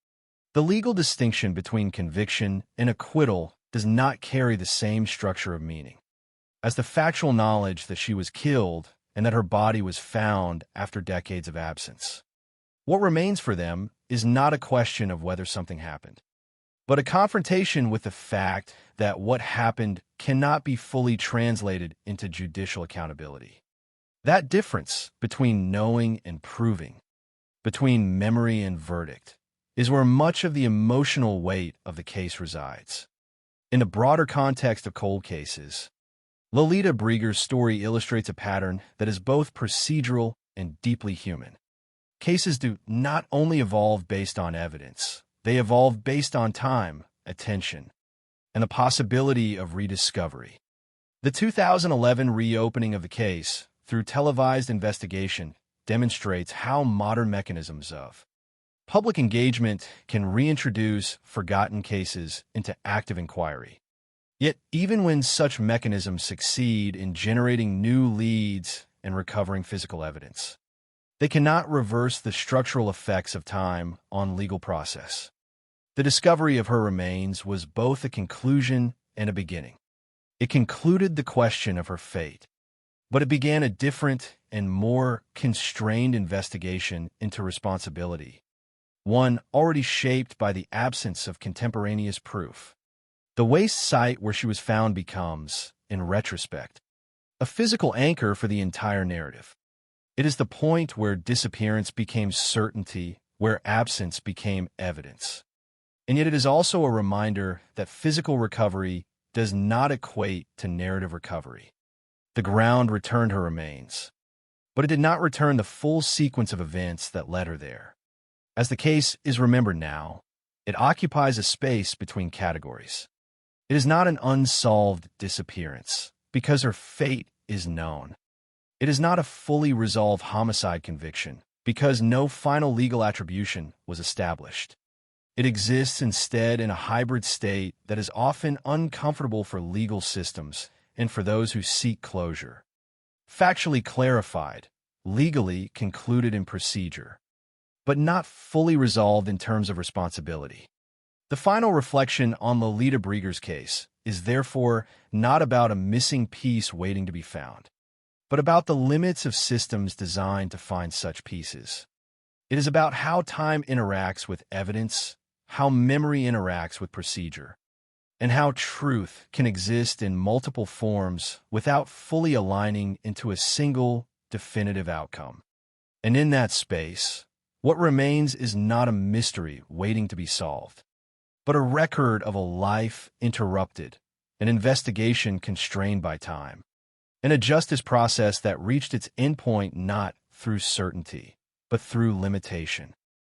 S13: The legal distinction between conviction and acquittal does not carry the same structure of meaning, as the factual knowledge that she was killed and that her body was found after decades of absence. What remains for them is not a question of whether something happened, but a confrontation with the fact that what happened cannot be fully translated into judicial accountability. That difference between knowing and proving, between memory and verdict, is where much of the emotional weight of the case resides. In the broader context of cold cases, Lolita Brieger's story illustrates a pattern that is both procedural and deeply human. Cases do not only evolve based on evidence, they evolve based on time, attention, and the possibility of rediscovery. The 2011 reopening of the case, through televised investigation, demonstrates how modern mechanisms of public engagement can reintroduce forgotten cases into active inquiry. Yet, even when such mechanisms succeed in generating new leads and recovering physical evidence, they cannot reverse the structural effects of time on legal process. The discovery of her remains was both a conclusion and a beginning. It concluded the question of her fate, but it began a different and more constrained investigation into responsibility, one already shaped by the absence of contemporaneous proof. The waste site where she was found becomes, in retrospect, a physical anchor for the entire narrative. It is the point where disappearance became certainty, where absence became evidence. And yet it is also a reminder that physical recovery does not equate to narrative recovery. The ground returned her remains, but it did not return the full sequence of events that led her there. As the case is remembered now, it occupies a space between categories. It is not an unsolved disappearance, because her fate is known. It is not a fully resolved homicide conviction, because no final legal attribution was established. It exists instead in a hybrid state that is often uncomfortable for legal systems and for those who seek closure. factually clarified, legally concluded in procedure, but not fully resolved in terms of responsibility. The final reflection on Lolita Brieger's case is therefore not about a missing piece waiting to be found, but about the limits of systems designed to find such pieces. It is about how time interacts with evidence, how memory interacts with procedure, and how truth can exist in multiple forms without fully aligning into a single, definitive outcome. And in that space, what remains is not a mystery waiting to be solved, but a record of a life interrupted, an investigation constrained by time, and a justice process that reached its endpoint not through certainty, but through limitation.